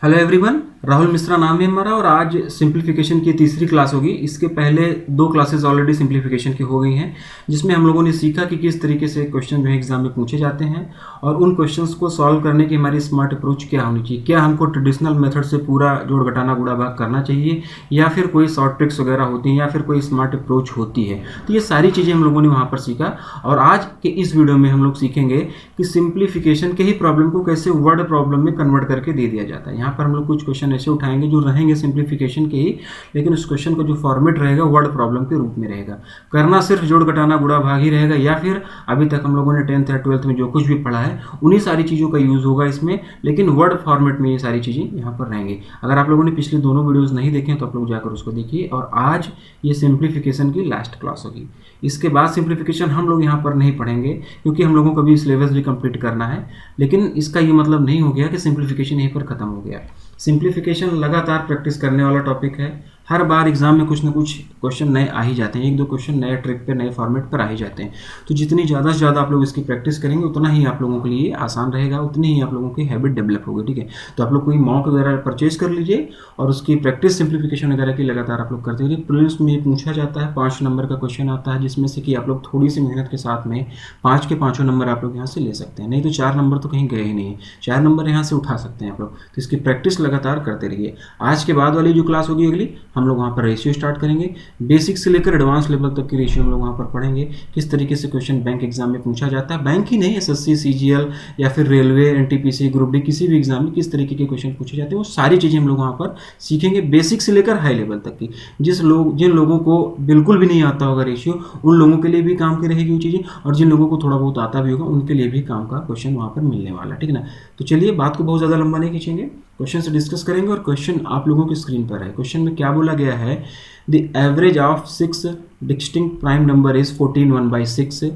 Hello everyone, Rahul Mishra नाम है हमारा और आज सिंप्लीफिकेशन की तीसरी क्लास होगी। इसके पहले दो क्लासेस ऑलरेडी सिंप्लीफिकेशन की हो गई हैं, जिसमें हम लोगों ने सीखा कि किस तरीके से क्वेश्चन जो है एग्जाम में पूछे जाते हैं और उन क्वेश्चंस को सॉल्व करने की हमारी स्मार्ट अप्रोच क्या होनी चाहिए। क्या हमको ट्रेडिशनल मेथड से पूरा जोड़ घटाना गुणा भाग करना चाहिए या फिर कोई शॉर्ट ट्रिक्स वगैरह होती हैं या फिर कोई स्मार्ट अप्रोच होती है। तो ये सारी चीज़ें हम लोगों ने वहाँ पर सीखा और आज के इस वीडियो में हम लोग सीखेंगे कि सिंप्लीफिकेशन के ही प्रॉब्लम को कैसे वर्ड प्रॉब्लम में कन्वर्ट करके दे दिया जाता है। यहाँ पर हम लोग कुछ क्वेश्चन ऐसे उठाएंगे जो रहेंगे सिंप्लीफिकेशन के ही, लेकिन उस क्वेश्चन का जो फॉर्मेट रहेगा वर्ड प्रॉब्लम के रूप में रहेगा। करना सिर्फ जोड़ घटाना गुणा भाग ही रहेगा या फिर अभी तक हम लोगों ने 10th या 12th में जो कुछ भी पढ़ा है उन्हीं सारी चीज़ों का यूज़ होगा इसमें, लेकिन वर्ड फॉर्मेट में ये सारी चीज़ें यहाँ पर रहेंगी। अगर आप लोगों ने पिछले दोनों वीडियोज़ नहीं देखे हैं तो आप लोग जाकर उसको देखिए। और आज ये सिंप्लीफिकेशन की लास्ट क्लास होगी। इसके बाद सिंप्लीफिकेशन हम लोग यहाँ पर नहीं पढ़ेंगे क्योंकि हम लोगों को भी सिलेबस भी कंप्लीट करना है, लेकिन इसका ये मतलब नहीं हो गया कि सिंप्लीफिकेशन यहीं पर खत्म हो गया। सिंप्लीफिकेशन लगातार प्रैक्टिस करने वाला टॉपिक है। हर बार एग्जाम में कुछ ना कुछ क्वेश्चन नए आ ही जाते हैं, एक दो क्वेश्चन नए ट्रिक पे नए फॉर्मेट पर आ ही जाते हैं। तो जितनी ज़्यादा से ज़्यादा आप लोग इसकी प्रैक्टिस करेंगे उतना ही आप लोगों के लिए आसान रहेगा, उतनी ही आप लोगों की हैबिट डेवलप होगी। ठीक है, तो आप लोग कोई मॉक वगैरह परचेज कर लीजिए और उसकी प्रैक्टिस सिंप्लीफिकेशन वगैरह की लगातार आप लोग करते रहिए। प्रीलिम्स में ये पूछा जाता है, 5 नंबर का क्वेश्चन आता है जिसमें से कि आप लोग थोड़ी सी मेहनत के साथ में 5 के 5 नंबर आप लोग यहाँ से ले सकते हैं, नहीं तो 4 नंबर तो कहीं गए ही नहीं है, 4 नंबर यहाँ से उठा सकते हैं आप लोग। तो इसकी प्रैक्टिस लगातार करते रहिए। आज के बाद वाली जो क्लास होगी अगली, हम लोग वहाँ पर रेशियो स्टार्ट करेंगे। बेसिक से लेकर एडवांस लेवल तक की रेशियो हम लोग वहाँ पर पढ़ेंगे। किस तरीके से क्वेश्चन बैंक एग्जाम में पूछा जाता है, बैंक ही नहीं, एसएससी, सीजीएल या फिर रेलवे, एनटीपीसी, ग्रुप डी, किसी भी एग्जाम में किस तरीके के क्वेश्चन पूछे जाते हैं वो सारी चीज़ें हम लोग वहाँ पर सीखेंगे, बेसिक से लेकर हाई लेवल तक की। जिन लोगों को बिल्कुल भी नहीं आता होगा रेशियो, उन लोगों के लिए भी काम की रहेगी वो चीज़ें, और जिन लोगों को थोड़ा बहुत आता भी होगा उनके लिए भी काम का क्वेश्चन वहाँ पर मिलने वाला है। ठीक है ना, तो चलिए बात को बहुत ज़्यादा लंबा नहीं खींचेंगे, क्वेश्चन से डिस्कस करेंगे। और क्वेश्चन आप लोगों की स्क्रीन पर है। क्वेश्चन में क्या बोला गया है, the average of 6 distinct prime number is 14 1/6,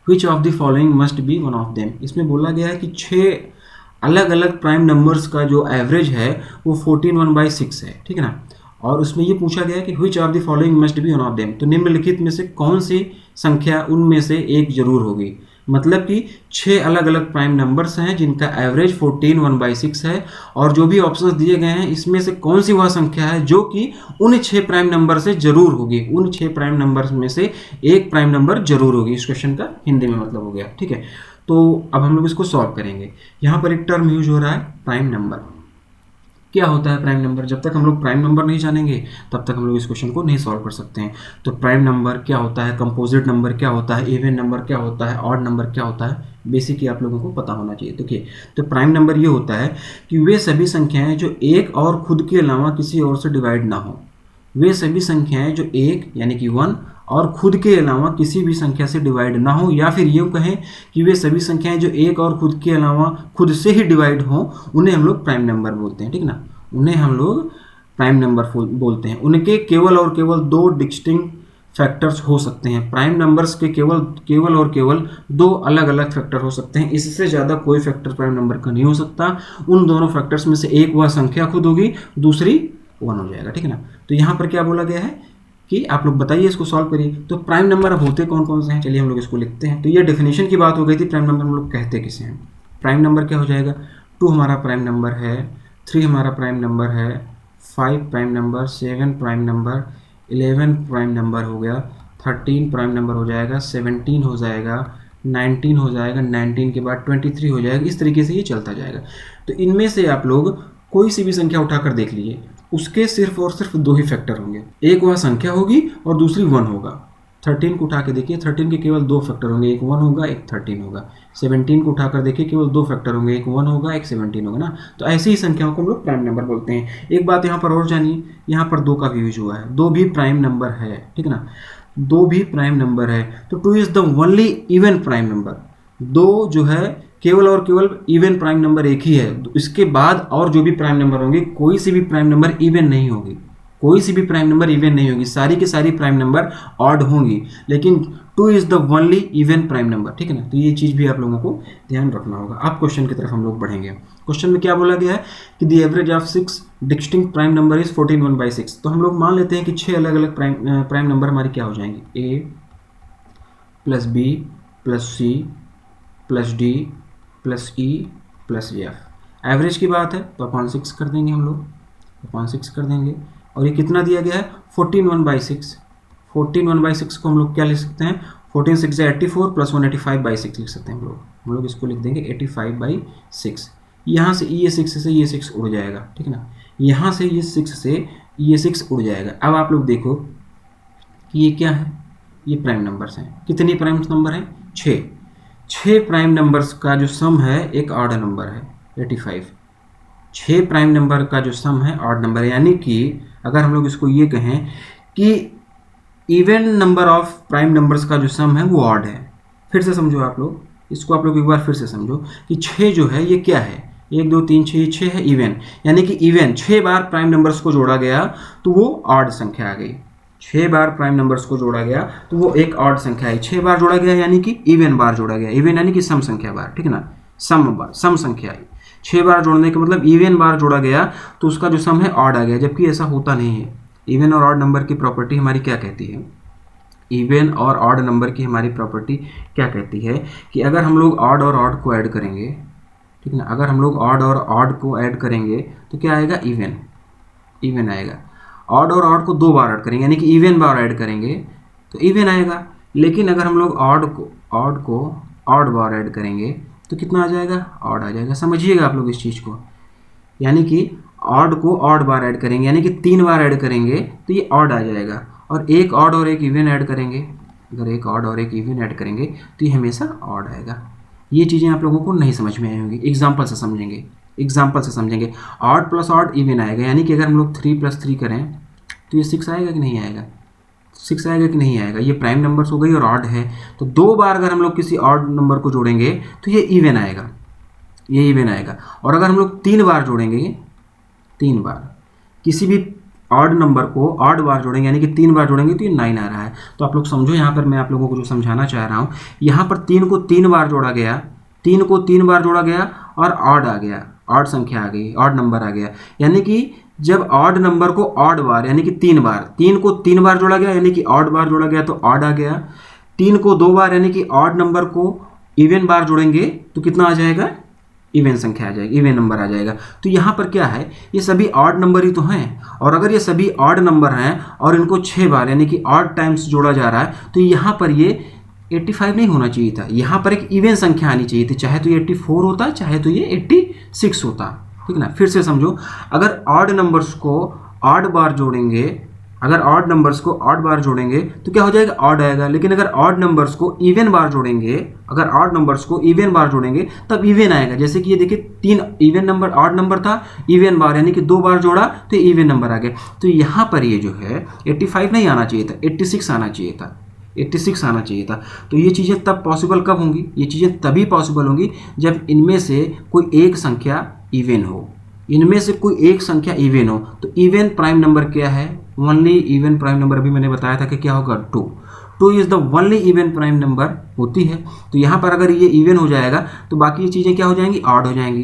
which of the following must be one of them. इसमें बोला गया है कि 6 अलग अलग प्राइम नंबर्स का जो एवरेज है वो 14 1/6 है। ठीक है ना, और उसमें ये पूछा गया है कि which of the following must be one of them, तो निम्नलिखित में से कौन सी संख्या उनमें से एक जरूर होगी। मतलब कि 6 अलग अलग प्राइम नंबर्स हैं जिनका एवरेज 14 1/6 है, और जो भी ऑप्शंस दिए गए हैं इसमें से कौन सी वह संख्या है जो कि उन 6 प्राइम नंबर से जरूर होगी, उन 6 प्राइम नंबर्स में से एक प्राइम नंबर जरूर होगी। इस क्वेश्चन का हिंदी में मतलब हो गया। ठीक है, तो अब हम लोग इसको सॉल्व करेंगे। यहाँ पर एक टर्म यूज हो रहा है प्राइम नंबर। क्या होता है प्राइम नंबर? जब तक हम लोग प्राइम नंबर नहीं जानेंगे तब तक हम लोग इस क्वेश्चन को नहीं सॉल्व कर सकते हैं। तो प्राइम नंबर क्या होता है, कंपोजिट नंबर क्या होता है, इवन नंबर क्या होता है, ऑड नंबर क्या होता है, बेसिक ही आप लोगों को पता होना चाहिए। देखिए, तो प्राइम नंबर ये होता है कि वे सभी संख्याएं जो एक और खुद के अलावा किसी और से डिवाइड ना हो। वे सभी संख्याएं जो एक यानी कि 1 और खुद के अलावा किसी भी संख्या से डिवाइड ना हो, या फिर यूँ कहें कि वे सभी संख्याएं जो एक और खुद के अलावा खुद से ही डिवाइड हो, उन्हें हम लोग प्राइम नंबर बोलते हैं। ठीक ना, उन्हें हम लोग प्राइम नंबर बोलते हैं। उनके केवल और केवल 2 डिस्टिंक्ट फैक्टर्स हो सकते हैं। प्राइम नंबर्स के केवल और केवल 2 अलग अलग फैक्टर हो सकते हैं, इससे ज़्यादा कोई फैक्टर प्राइम नंबर का नहीं हो सकता। उन दोनों फैक्टर्स में से एक वह संख्या खुद होगी, दूसरी 1 हो जाएगा। ठीक है ना, तो यहाँ पर क्या बोला गया है कि आप लोग बताइए, इसको सॉल्व करिए। तो प्राइम नंबर अब होते कौन कौन से हैं, चलिए हम लोग इसको लिखते हैं। तो ये डेफिनेशन की बात हो गई थी, प्राइम नंबर हम लोग कहते किसे हैं। प्राइम नंबर क्या हो जाएगा, 2 हमारा प्राइम नंबर है, 3 हमारा प्राइम नंबर है, 5 prime number, 7 prime number, 11 prime number हो गया, 13 प्राइम नंबर हो जाएगा, 17 हो जाएगा, 19 हो जाएगा, 19 के बाद 23 हो जाएगा। इस तरीके से ये चलता जाएगा। तो इनमें से आप लोग कोई सी भी संख्या उठाकर देख लीजिए, उसके सिर्फ और सिर्फ 2 ही फैक्टर होंगे, एक वह संख्या होगी और दूसरी 1 होगा। 13 को उठा के देखिए, 13 के केवल 2 फैक्टर होंगे, एक 1 होगा, एक 13 होगा। 17 को उठाकर देखिए, केवल 2 फैक्टर होंगे, एक 1 होगा, एक 17 होगा ना। तो ऐसी ही संख्याओं को हम लोग प्राइम नंबर बोलते हैं। एक बात यहाँ पर और जानिए, यहाँ पर 2 का भी यूज हुआ है, 2 भी प्राइम नंबर है। ठीक है ना, 2 भी प्राइम नंबर है। तो 2 is the only even prime number. 2 जो है केवल और केवल इवन प्राइम नंबर एक ही है। इसके बाद और जो भी प्राइम नंबर होंगे, कोई सी भी प्राइम नंबर इवन नहीं होगी, कोई सी भी प्राइम नंबर इवन नहीं होगी, सारी की सारी प्राइम नंबर ऑड होंगी, लेकिन 2 is the only even prime number. ठीक है ना, तो ये चीज़ भी आप लोगों को ध्यान रखना होगा। अब क्वेश्चन की तरफ हम लोग बढ़ेंगे। क्वेश्चन में क्या बोला गया है कि the average of 6 distinct prime number is 14 1/6। तो हम लोग मान लेते हैं कि 6 अलग अलग प्राइम नंबर हमारी क्या हो जाएंगे, a plus B plus C plus D plus E plus F. Average की बात है तो अपॉन 6 कर देंगे हम लोग, अपॉन 6 कर देंगे। और ये कितना दिया गया है 14/6। 14/6 को हम लोग क्या लिख सकते हैं, 14 6 84 प्लस 185/6 लिख सकते हैं हम लोग इसको लिख देंगे 85/6। यहाँ से ये 6 से ये 6 उड़ जाएगा, ठीक है ना, यहाँ से ये 6 से ये 6 उड़ जाएगा। अब आप लोग देखो कि ये क्या है, ये प्राइम नंबर्स हैं। कितनी प्राइम नंबर हैं, 6। 6 प्राइम नंबर्स का जो सम है एक ऑड नंबर है 85। 6 प्राइम नंबर का जो सम है ऑड नंबर है, यानी कि अगर हम लोग इसको ये कहें कि even number of prime numbers का जो सम है वो ऑड है। फिर से समझो आप लोग, इसको आप लोग एक बार फिर से समझो कि 6 जो है ये क्या है, 1 2 3 6, 6 है इवन, यानी कि इवन 6 बार प्राइम नंबर्स को जोड़ा गया तो वो ऑड संख्या आ गई। 6 बार प्राइम नंबर्स को जोड़ा गया तो वो एक ऑड संख्या है। 6 बार जोड़ा गया यानी कि इवन बार जोड़ा गया, इवन यानी कि सम संख्या बार, ठीक है ना, सम संख्या है। 6 बार जोड़ने का मतलब इवन बार जोड़ा गया तो उसका जो सम है ऑड आ गया, जबकि ऐसा होता नहीं है। इवन और ऑड नंबर की प्रॉपर्टी हमारी क्या कहती है, इवन और ऑड नंबर की हमारी प्रॉपर्टी क्या कहती है कि अगर हम लोग ऑड और ऑड को ऐड करेंगे, ठीक है ना, अगर हम लोग ऑड और ऑड को ऐड करेंगे तो क्या आएगा, इवन आएगा। ऑड और ऑड को 2 बार ऐड करेंगे यानी कि इवन बार ऐड करेंगे तो इवन आएगा। लेकिन अगर हम लोग ऑड को ऑड बार ऐड करेंगे तो कितना आ जाएगा, ऑड आ जाएगा। समझिएगा आप लोग इस चीज़ को, यानी कि ऑड को ऑड बार ऐड करेंगे यानी कि 3 बार ऐड करेंगे तो ये ऑड आ जाएगा। और एक ऑड और एक इवन ऐड करेंगे, अगर एक ऑड और एक इवन ऐड करेंगे तो ये हमेशा ऑड आएगा। ये चीज़ें आप लोगों को नहीं समझ में आई होंगी, एग्जाम्पल से समझेंगे। ऑड प्लस ऑड इवन आएगा, यानी कि अगर हम लोग 3 + 3 करें तो ये 6 आएगा कि नहीं आएगा, 6 आएगा कि नहीं आएगा। ये प्राइम नंबर्स हो गई और ऑड है, तो 2 बार अगर हम लोग किसी ऑड नंबर को जोड़ेंगे तो ये इवन आएगा, और अगर हम लोग 3 बार जोड़ेंगे, 3 बार किसी भी ऑड नंबर को ऑड बार जोड़ेंगे यानी कि 3 बार जोड़ेंगे तो ये 9 आ रहा है। तो आप लोग समझो, यहाँ पर मैं आप लोगों को जो समझाना चाह रहा हूँ, यहाँ पर 3 को 3 बार जोड़ा गया, 3 को 3 बार जोड़ा गया और ऑड आ गया, ऑड संख्या आ गई, ऑड नंबर आ गया। यानी कि जब ऑड नंबर को ऑड बार यानी कि 3 बार, 3 को 3 बार जोड़ा गया यानी कि ऑड बार जोड़ा गया तो ऑड आ गया। 3 को 2 बार यानी कि ऑड नंबर को इवन बार जोड़ेंगे तो कितना आ जाएगा, इवन संख्या आ जाएगी, इवन नंबर आ जाएगा। तो यहाँ पर क्या है, ये सभी ऑड नंबर ही तो हैं, और अगर ये सभी ऑड नंबर हैं और इनको 6 बार यानी कि ऑड टाइम्स जोड़ा जा रहा है तो यहाँ पर ये 85 नहीं होना चाहिए था, यहाँ पर एक इवन संख्या आनी चाहिए थी। चाहे तो ये 84 होता, चाहे तो ये 86 होता, ठीक है ना। फिर से समझो, अगर ऑड नंबर्स को ऑड बार जोड़ेंगे, अगर ऑड नंबर्स को ऑड बार जोड़ेंगे तो क्या हो जाएगा, ऑड आएगा। लेकिन अगर ऑड नंबर्स को इवन बार जोड़ेंगे, अगर ऑड नंबर्स को इवन बार जोड़ेंगे तब इवन आएगा। जैसे कि ये देखिए 3 इवन नंबर, ऑड नंबर था, इवन बार यानी कि 2 बार जोड़ा तो इवन नंबर आ गया। तो यहाँ पर ये जो है 85 नहीं आना चाहिए था, 86 आना चाहिए था, 86 आना चाहिए था। तो ये चीज़ें तब पॉसिबल कब होंगी, ये चीज़ें तभी पॉसिबल होंगी जब इनमें से कोई एक संख्या इवन हो, इनमें से कोई एक संख्या इवन हो। तो इवन प्राइम नंबर क्या है, ओनली इवन प्राइम नंबर, अभी मैंने बताया था कि क्या होगा, 2 is the only even prime number होती है। तो यहाँ पर अगर ये इवन हो जाएगा तो बाकी चीज़ें क्या हो जाएंगी, ऑड हो जाएंगी,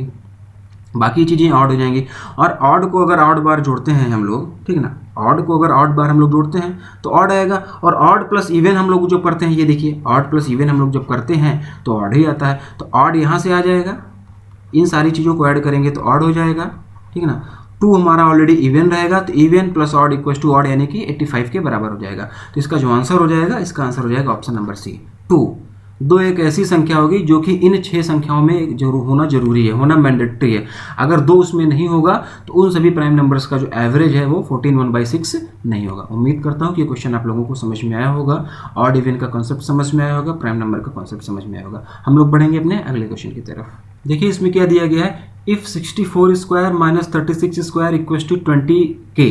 बाकी चीज़ें ऑड हो जाएंगी। और ऑड को अगर ऑड बार जोड़ते हैं हम लोग, ठीक है ना, ऑड को अगर ऑड बार हम लोग जोड़ते हैं तो ऑड आएगा। और ऑड प्लस इवन हम लोग जो करते हैं, ये देखिए ऑड प्लस इवन हम लोग जब करते हैं तो ऑड ही आता है। तो ऑड यहाँ से आ जाएगा, इन सारी चीज़ों को ऐड करेंगे तो ऑड हो जाएगा, ठीक है ना। 2 हमारा ऑलरेडी इवन रहेगा तो even plus odd equals to odd यानी कि 85 के बराबर हो जाएगा। तो इसका जो आंसर हो जाएगा, इसका आंसर हो जाएगा ऑप्शन नंबर सी, 2। 2 एक ऐसी संख्या होगी जो कि इन 6 संख्याओं में होना जरूरी है, होना मैंडेटरी है। अगर 2 उसमें नहीं होगा तो उन सभी प्राइम नंबर्स का जो एवरेज है वो 14/6 नहीं होगा। उम्मीद करता हूँ कि ये क्वेश्चन आप लोगों को समझ में आया होगा, ऑड इवन का कॉन्सेप्ट समझ में आया होगा, प्राइम नंबर का कॉन्सेप्ट समझ में आया होगा। हम लोग बढ़ेंगे अपने अगले क्वेश्चन की तरफ। देखिए इसमें क्या दिया गया है, if 64 square minus 36 square equals to 20k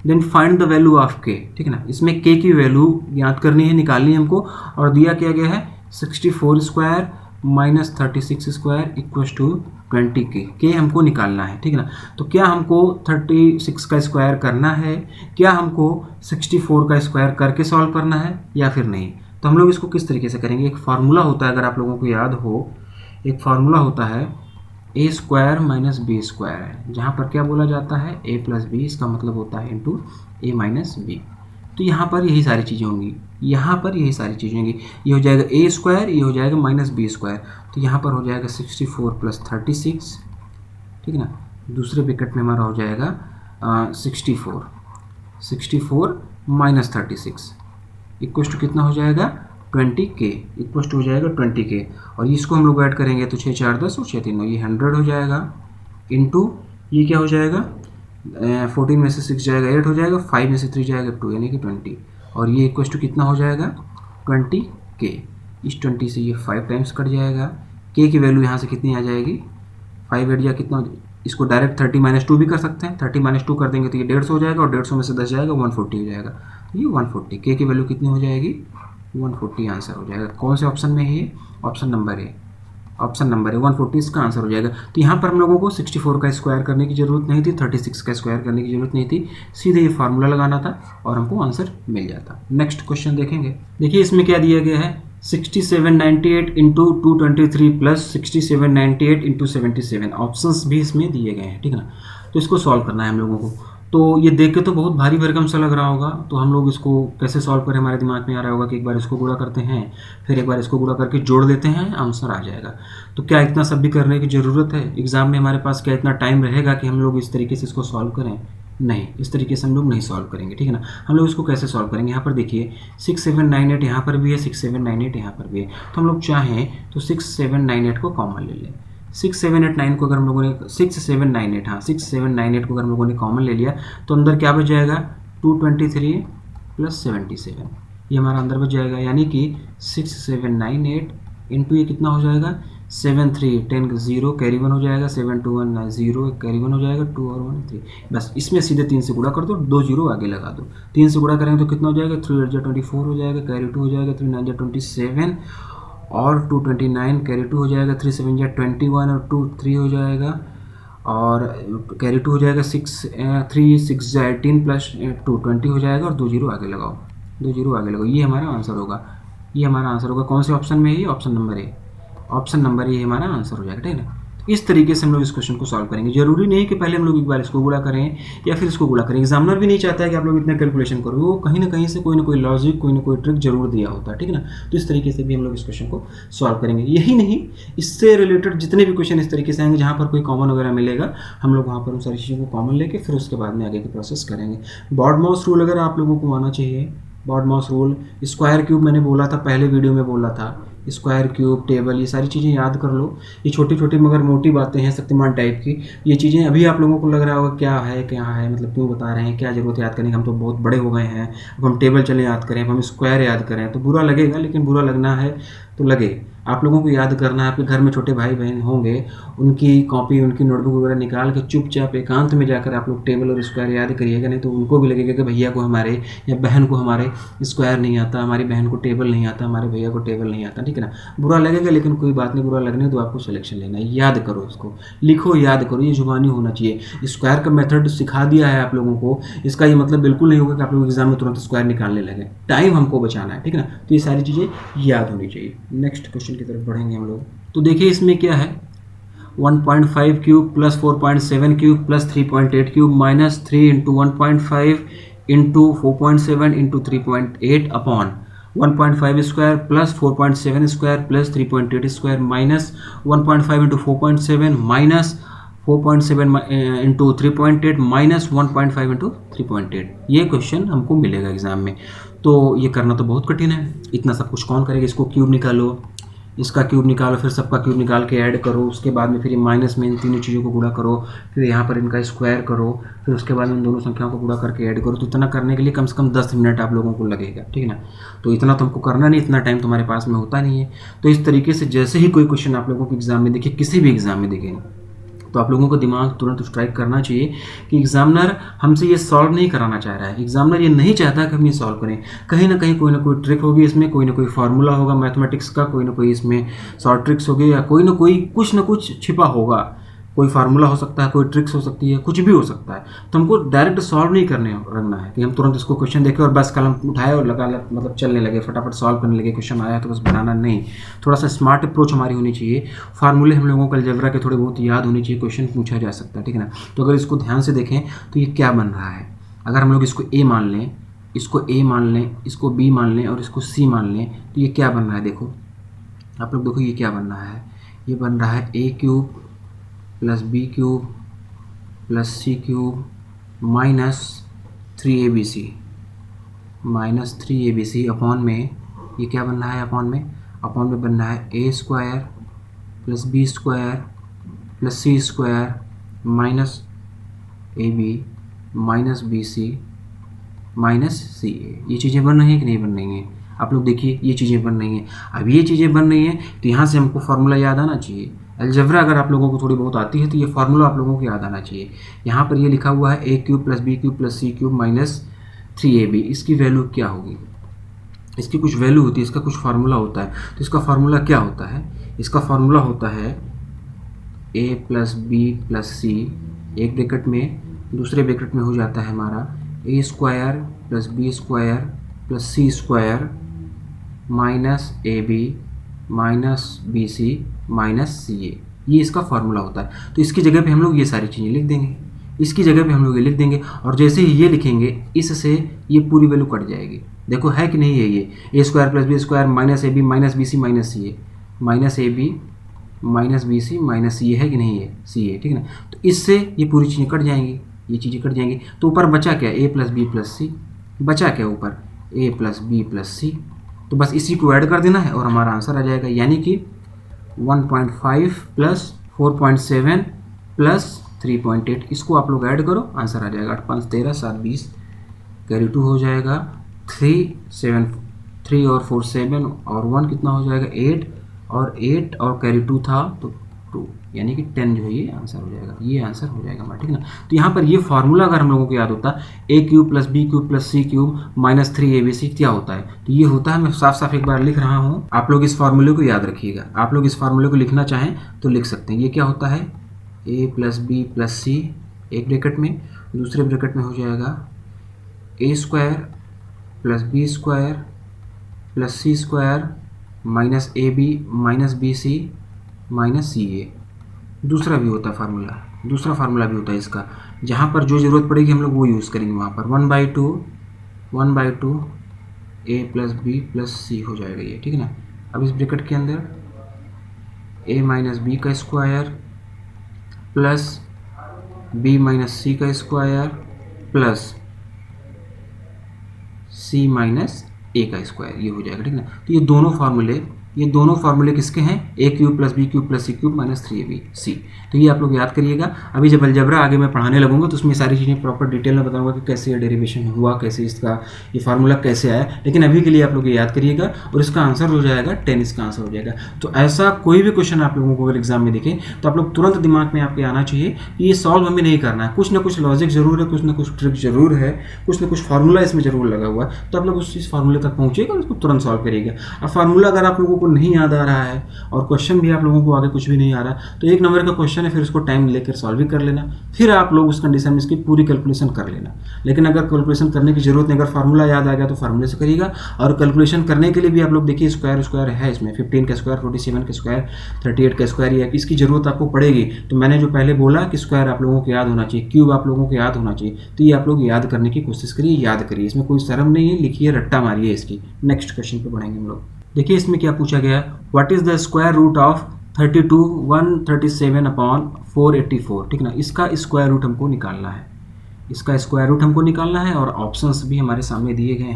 then find the value of k, ठीक है ना। इसमें k की वैल्यू ज्ञात करनी है, निकालनी है हमको, और दिया क्या गया है 64 square minus 36 square equals to 20k हमको निकालना है, ठीक है ना। तो क्या हमको 36 का स्क्वायर करना है, क्या हमको 64 का स्क्वायर करके सॉल्व करना है या फिर नहीं। तो हम लोग इसको किस तरीके से करेंगे, एक फार्मूला होता है, अगर आप लोगों को याद हो, एक फार्मूला होता है a square minus B square है, जहाँ पर क्या बोला जाता है a प्लस बी, इसका मतलब होता है इंटू ए माइनस बी। तो यहाँ पर यही सारी चीज़ें होंगी, यहाँ पर यही सारी चीज़ें होंगी। ये हो जाएगा a स्क्वायर, ये हो जाएगा माइनस बी स्क्वायर। तो यहाँ पर हो जाएगा 64 प्लस 36 ठीक है ना। दूसरे ब्रैकेट में हमारा हो जाएगा 64 माइनस 36 इक्वल टू कितना हो जाएगा 20k, इक्वल टू हो जाएगा 20k। और इसको हम लोग ऐड करेंगे तो 6 4 10 और 6 3 9, ये 100 हो जाएगा इंटू ये क्या हो जाएगा 14 में से 6 जाएगा 8 हो जाएगा, 5 में से 3 जाएगा 2 यानी कि 20, और ये इक्वल टू कितना हो जाएगा 20k। इस 20 से ये 5 टाइम्स कट जाएगा, k की वैल्यू यहाँ से कितनी आ जाएगी 5 8 या कितना, इसको डायरेक्ट 30 माइनस 2 भी कर सकते हैं, 30 माइनस 2 कर देंगे तो ये 150 हो जाएगा, और 150 में से 10 जाएगा 140 हो जाएगा, ये 140, k की वैल्यू कितनी हो जाएगी 140 आंसर हो जाएगा। कौन से ऑप्शन में है ये, ऑप्शन नंबर है, ऑप्शन नंबर है 140 इसका आंसर हो जाएगा। तो यहाँ पर हम लोगों को 64 का स्क्वायर करने की जरूरत नहीं थी, 36 का स्क्वायर करने की जरूरत नहीं थी, सीधे ये फार्मूला लगाना था और हमको आंसर मिल जाता। नेक्स्ट क्वेश्चन देखेंगे। देखिए इसमें क्या दिया गया है 6798 इंटू 223 प्लस 6798 इंटू 77, ऑप्शंस भी इसमें दिए गए हैं, ठीक है ना। तो इसको सॉल्व करना है हम लोगों को। तो ये देख के तो बहुत भारी भरकम सा लग रहा होगा, तो हम लोग इसको कैसे सॉल्व करें हमारे दिमाग में आ रहा होगा कि एक बार इसको गुणा करते हैं, फिर एक बार इसको गुणा करके जोड़ देते हैं, आंसर आ जाएगा। तो क्या इतना सब भी करने की ज़रूरत है, एग्जाम में हमारे पास क्या इतना टाइम रहेगा कि हम लोग इस तरीके से इसको सॉल्व करें? नहीं, इस तरीके से हम लोग नहीं सॉल्व करेंगे, ठीक है ना। हम लोग इसको कैसे सॉल्व करेंगे, यहाँ पर देखिए 6798 यहाँ पर भी है, 6798 यहाँ पर भी है, तो हम लोग चाहें तो 6798 को कॉमन ले लें। 6789 को अगर हम लोगों ने 6798 हाँ 6798 को अगर हम लोगों ने कॉमन ले लिया तो अंदर क्या बच जाएगा 223 प्लस 77, ये हमारा अंदर बच जाएगा, यानी कि 6798 इंटू ये कितना हो जाएगा 7 3 10 0 कैरी 1 हो जाएगा, 7 2 1 0 कैरी 1 हो जाएगा, 2 और 1 3, बस इसमें सीधे 3 से गुणा कर दो, 2 जीरो आगे लगा दो, 3 से गुणा करेंगे तो कितना हो जाएगा 3 8 24 हो जाएगा, कैरी 2 हो जाएगा, 3 9 27 और 229 कैरी 2 हो जाएगा, 3 7 21 और 2 3 हो जाएगा, और कैरी 2 हो जाएगा 6 3 6 18 प्लस 2 20 हो जाएगा, और 2 जीरो आगे लगाओ, 2 जीरो आगे लगाओ, ये हमारा आंसर होगा, ये हमारा आंसर होगा। कौन से ऑप्शन में है ये, option number A, option number A हमारा आंसर हो जाएगा, ठीक है ना। इस तरीके से हम लोग इस क्वेश्चन को सॉल्व करेंगे। जरूरी नहीं है कि पहले हम लोग एक बार इसको गुणा करें या फिर इसको गुणा करें, एग्जामिनर भी नहीं चाहता है कि आप लोग इतना कैलकुलेशन करो, वो कहीं ना कहीं से कोई ना कोई लॉजिक कोई ना कोई ट्रिक जरूर दिया होता है, ठीक है ना। तो इस तरीके से भी हम लोग इस क्वेश्चन को सॉल्व करेंगे। यही नहीं, इससे रिलेटेड जितने भी क्वेश्चन इस तरीके से आएंगे जहाँ पर कोई कॉमन वगैरह मिलेगा, हम लोग वहाँ पर उन सारी चीज़ों को कॉमन लेके फिर उसके बाद में आगे की प्रोसेस करेंगे। बॉर्डमाउस रूल अगर आप लोगों को आना चाहिए, बॉर्डमाउस रूल, स्क्वायर क्यूब मैंने बोला था पहले वीडियो में बोला था, स्क्वायर क्यूब टेबल ये सारी चीज़ें याद कर लो। ये छोटी छोटी मगर मोटी बातें हैं शक्तिमान टाइप की, ये चीज़ें अभी आप लोगों को लग रहा होगा क्या है मतलब क्यों बता रहे हैं, क्या जरूरत याद करने की, हम तो बहुत बड़े हो गए हैं, अब हम टेबल चले याद करें, अब हम स्क्वायर याद करें, तो बुरा लगेगा, लेकिन बुरा लगना है तो लगे। आप लोगों को याद करना है, आपके घर में छोटे भाई बहन होंगे, उनकी कॉपी उनकी नोटबुक वगैरह निकाल के चुपचाप एकांत में जाकर आप लोग टेबल और स्क्वायर याद करिएगा, नहीं तो उनको भी लगेगा कि भैया को हमारे या बहन को हमारे स्क्वायर नहीं आता, हमारी बहन को टेबल नहीं आता, हमारे भैया को टेबल नहीं आता, ठीक है ना। बुरा लगेगा, लेकिन कोई बात नहीं, बुरा लगने तो आपको सिलेक्शन लेना है, याद करो उसको, लिखो याद करो, ये जुबानी होना चाहिए। स्क्वायर का मेथड सिखा दिया है आप लोगों को, इसका ये मतलब बिल्कुल नहीं होगा कि आप लोग एग्जाम में तुरंत स्क्वायर निकालने लगे, टाइम हमको बचाना है, ठीक है ना। तो ये सारी चीज़ें याद होनी चाहिए। नेक्स्ट क्वेश्चन की तरफ बढ़ेंगे हम लोग। तो देखिए इसमें क्या है 1.5 cube plus 4.7 cube plus 3.8 cube minus 3 into 1.5 into 4.7 into 3.8 upon 1.5 square plus 4.7 square plus 3.8 square minus 1.5 into 4.7 minus 4.7 into 3.8 minus 1.5 into 3.8। ये क्वेश्चन हमको मिलेगा एग्जाम में। तो ये करना तो बहुत कठिन है, इतना सब कुछ कौन करेगा। इसको क्यूब निकालो, इसका क्यूब निकालो, फिर सबका क्यूब निकाल के ऐड करो, उसके बाद में फिर ये माइनस में इन तीनों चीज़ों को गुणा करो, फिर यहाँ पर इनका स्क्वायर करो, फिर उसके बाद इन दोनों संख्याओं को गुणा करके ऐड करो। तो इतना करने के लिए कम से कम 10 मिनट आप लोगों को लगेगा, ठीक है ना। तो इतना तो हमको करना नहीं, इतना टाइम तुम्हारे पास में होता नहीं है। तो इस तरीके से जैसे ही कोई क्वेश्चन आप लोगों को एग्जाम में देखिए, किसी भी एग्जाम में देखें, तो आप लोगों को दिमाग तुरंत स्ट्राइक करना चाहिए कि एग्जामिनर हमसे ये सॉल्व नहीं कराना चाह रहा है, एग्जामिनर ये नहीं चाहता कि हम ये सॉल्व करें। कहीं ना कहीं कोई ना कोई ट्रिक होगी इसमें, कोई ना कोई फार्मूला होगा मैथमेटिक्स का, कोई ना कोई इसमें शॉर्ट ट्रिक्स होगी, या कोई ना कोई कुछ ना कुछ छिपा होगा। कोई फार्मूला हो सकता है, कोई ट्रिक्स हो सकती है, कुछ भी हो सकता है। तो हमको डायरेक्ट सॉल्व नहीं रखना है कि हम तुरंत इसको क्वेश्चन देखें और बस कलम उठाए और मतलब चलने लगे, फटाफट सॉल्व करने लगे, क्वेश्चन आया तो बस बनाना नहीं। थोड़ा सा स्मार्ट अप्रोच हमारी होनी चाहिए। फार्मूले हम लोगों को अलजेब्रा के थोड़े बहुत याद होनी चाहिए, क्वेश्चन पूछा जा सकता है, ठीक है ना। तो अगर इसको ध्यान से देखें तो ये क्या बन रहा है, अगर हम लोग इसको ए मान लें, इसको ए मान लें, इसको बी मान लें और इसको सी मान लें, तो ये क्या बन रहा है। देखो आप लोग देखो, ये क्या बन रहा है, ये बन रहा है A cube plus B cube plus C cube minus 3abc minus 3abc upon में ये क्या बनना है, अपॉन में बनना है A square plus B square plus C square minus A B minus B C minus C A. ये चीज़ें बन रही हैं कि नहीं बन रही हैं? आप लोग देखिए ये चीज़ें बन रही हैं। अब ये चीज़ें बन रही हैं तो यहाँ से हमको फार्मूला याद आना चाहिए। अलजेब्रा अगर आप लोगों को थोड़ी बहुत आती है तो ये फार्मूला आप लोगों को याद आना चाहिए। यहाँ पर ये लिखा हुआ है A cube plus B cube plus C cube minus 3ab। इसकी वैल्यू क्या होगी? इसकी कुछ वैल्यू होती है, इसका कुछ फार्मूला होता है। तो इसका फार्मूला क्या होता है? इसका फार्मूला होता है a plus B plus C, एक ब्रैकेट में, दूसरे ब्रैकेट में हो जाता है हमारा A square plus B square plus C square minus A B minus B C minus C A. ये इसका फार्मूला होता है। तो इसकी जगह पे हम लोग ये सारी चीज़ें लिख देंगे, इसकी जगह पे हम लोग ये लिख देंगे, और जैसे ही ये लिखेंगे इससे ये पूरी वैल्यू कट जाएगी। देखो है कि नहीं है ये A square plus B square minus A B minus B C minus C A minus A B minus B C minus C A है कि नहीं है, सी ए, ठीक है ना। तो इससे ये पूरी चीज़ें कट जाएंगी, ये चीज़ें कट जाएंगी। तो ऊपर बचा क्या? ए प्लस बी प्लस सी बचा क्या? ऊपर ए प्लस बी प्लस सी। तो बस इसी को ऐड कर देना है और हमारा आंसर आ जाएगा, यानी कि 1.5 प्लस 4.7 प्लस 3.8। इसको आप लोग ऐड करो, आंसर आ जाएगा 8 5 13 7 20, कैरी 2 हो जाएगा 3 7 3 और 4 7 और 1 कितना हो जाएगा 8 और कैरी 2 था तो 2, यानी कि 10 जो है ये आंसर हो जाएगा, ये आंसर हो जाएगा हमारा, ठीक है ना। तो यहाँ पर ये फार्मूला अगर हम लोगों को याद होता A cube plus B cube plus C cube minus 3abc क्या होता है, तो ये होता है। मैं साफ साफ एक बार लिख रहा हूँ, आप लोग इस फार्मूले को याद रखिएगा। आप लोग इस फार्मूले को लिखना चाहें तो लिख सकते हैं। ये क्या होता है? A plus B plus C, एक ब्रैकेट में, दूसरे ब्रैकेट में हो जाएगा A square plus B square plus C square minus A B minus B C minus C A. दूसरा भी होता है फार्मूला, दूसरा फार्मूला भी होता है इसका, जहाँ पर जो ज़रूरत पड़ेगी हम लोग वो यूज़ करेंगे। वहाँ पर 1/2 ए प्लस बी प्लस सी हो जाएगा ये, ठीक है ना। अब इस ब्रैकेट के अंदर ए माइनस बी का स्क्वायर प्लस बी माइनस सी का स्क्वायर प्लस सी माइनस ए का स्क्वायर, ये हो जाएगा, ठीक है ना। तो ये दोनों फार्मूले किसके हैं? A cube plus B cube plus C cube minus 3abc। तो ये आप लोग याद करिएगा। अभी जब अलजेब्रा आगे मैं पढ़ाने लगूंगा तो उसमें सारी चीज़ें प्रॉपर डिटेल में बताऊंगा कि कैसे ये डेरिवेशन हुआ, कैसे इसका ये फार्मूला कैसे आया। लेकिन अभी के लिए आप लोग ये याद करिएगा और इसका आंसर हो जाएगा 10, इसका आंसर हो जाएगा। तो ऐसा कोई भी क्वेश्चन आप लोगों को अगर एग्जाम में दिखे तो आप लोग तुरंत दिमाग में आपके आना चाहिए कि ये सॉल्व हमें नहीं करना है, कुछ ना कुछ लॉजिक जरूर है, कुछ ना कुछ ट्रिक जरूर है, कुछ ना कुछ फार्मूला इसमें जरूर लगा हुआ है। तो आप लोग उस फार्मूले तक पहुंचेगा और उसको तुरंत सॉल्व करिएगा। अब फार्मूला अगर आप लोगों को नहीं याद आ रहा है और क्वेश्चन भी आप लोगों को आगे कुछ भी नहीं आ रहा तो 1 नंबर का क्वेश्चन है, फिर उसको टाइम लेकर सॉल्व भी कर लेना, फिर आप लोग उस कंडीशन में इसकी पूरी कैलकुलेशन कर लेना। लेकिन अगर कैलकुलेशन करने की जरूरत नहीं, अगर फार्मूला याद आ गया तो फार्मूले से करिएगा। और कैलकुलेशन करने के लिए भी आप लोग देखिए स्क्वायर है इसमें, 15 का स्क्वायर, 47 का स्क्वायर, 38 का स्क्वायर, या इसकी जरूरत आपको पड़ेगी। तो मैंने जो पहले बोला कि स्क्वायर आप लोगों को याद होना चाहिए, क्यूब आप लोगों को याद होना चाहिए, तो ये आप लोग याद करने की कोशिश करिए, याद करिए, इसमें कोई शर्म नहीं है, लिखिए, रट्टा मारिए इसकी। नेक्स्ट क्वेश्चन पे बढ़ेंगे हम लोग। देखिए इसमें क्या पूछा गया है, what is the square root of 32,137/484, ठीक ना। इसका स्क्वायर रूट हमको निकालना है, इसका स्क्वायर रूट हमको निकालना है। और ऑप्शंस भी हमारे सामने दिए गए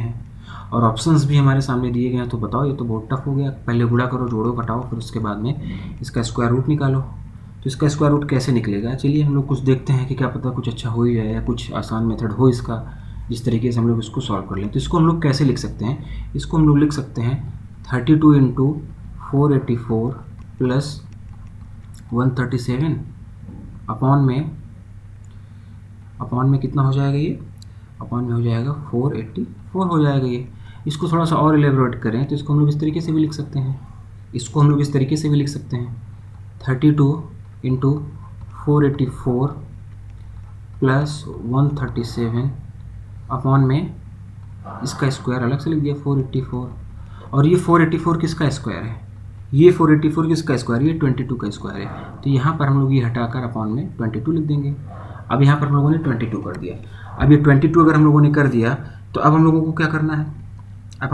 हैं, तो बताओ, ये तो बहुत टफ हो गया। पहले गुणा करो, जोड़ो, घटाओ, फिर उसके बाद में इसका स्क्वायर रूट निकालो। तो इसका स्क्वायर रूट कैसे निकलेगा, चलिए हम लोग कुछ देखते हैं कि क्या पता कुछ अच्छा हो ही जाए या कुछ आसान मेथड हो इसका, जिस तरीके से हम लोग इसको सॉल्व कर लें। तो इसको हम लोग कैसे लिख सकते हैं? इसको हम लोग लिख सकते हैं 32 × 484 प्लस 137 अपॉन में कितना हो जाएगा ये? अपॉन में हो जाएगा 484 हो जाएगा ये। इसको थोड़ा सा और एलेबोरेट करें तो इसको हम लोग इस तरीके से भी लिख सकते हैं, 32 × 484 प्लस 137 अपॉन में इसका स्क्वायर अलग से लिख दिया 484। और ये 484 किसका स्क्वायर है? ये 484 किसका स्क्वायर? ये 22 का स्क्वायर है। तो यहाँ पर हम लोग ये हटाकर अपॉन में 22 लिख देंगे। अब यहाँ पर हम लोगों ने 22 कर दिया। अब ये 22 अगर हम लोगों ने कर दिया तो अब हम लोगों को क्या करना है? अब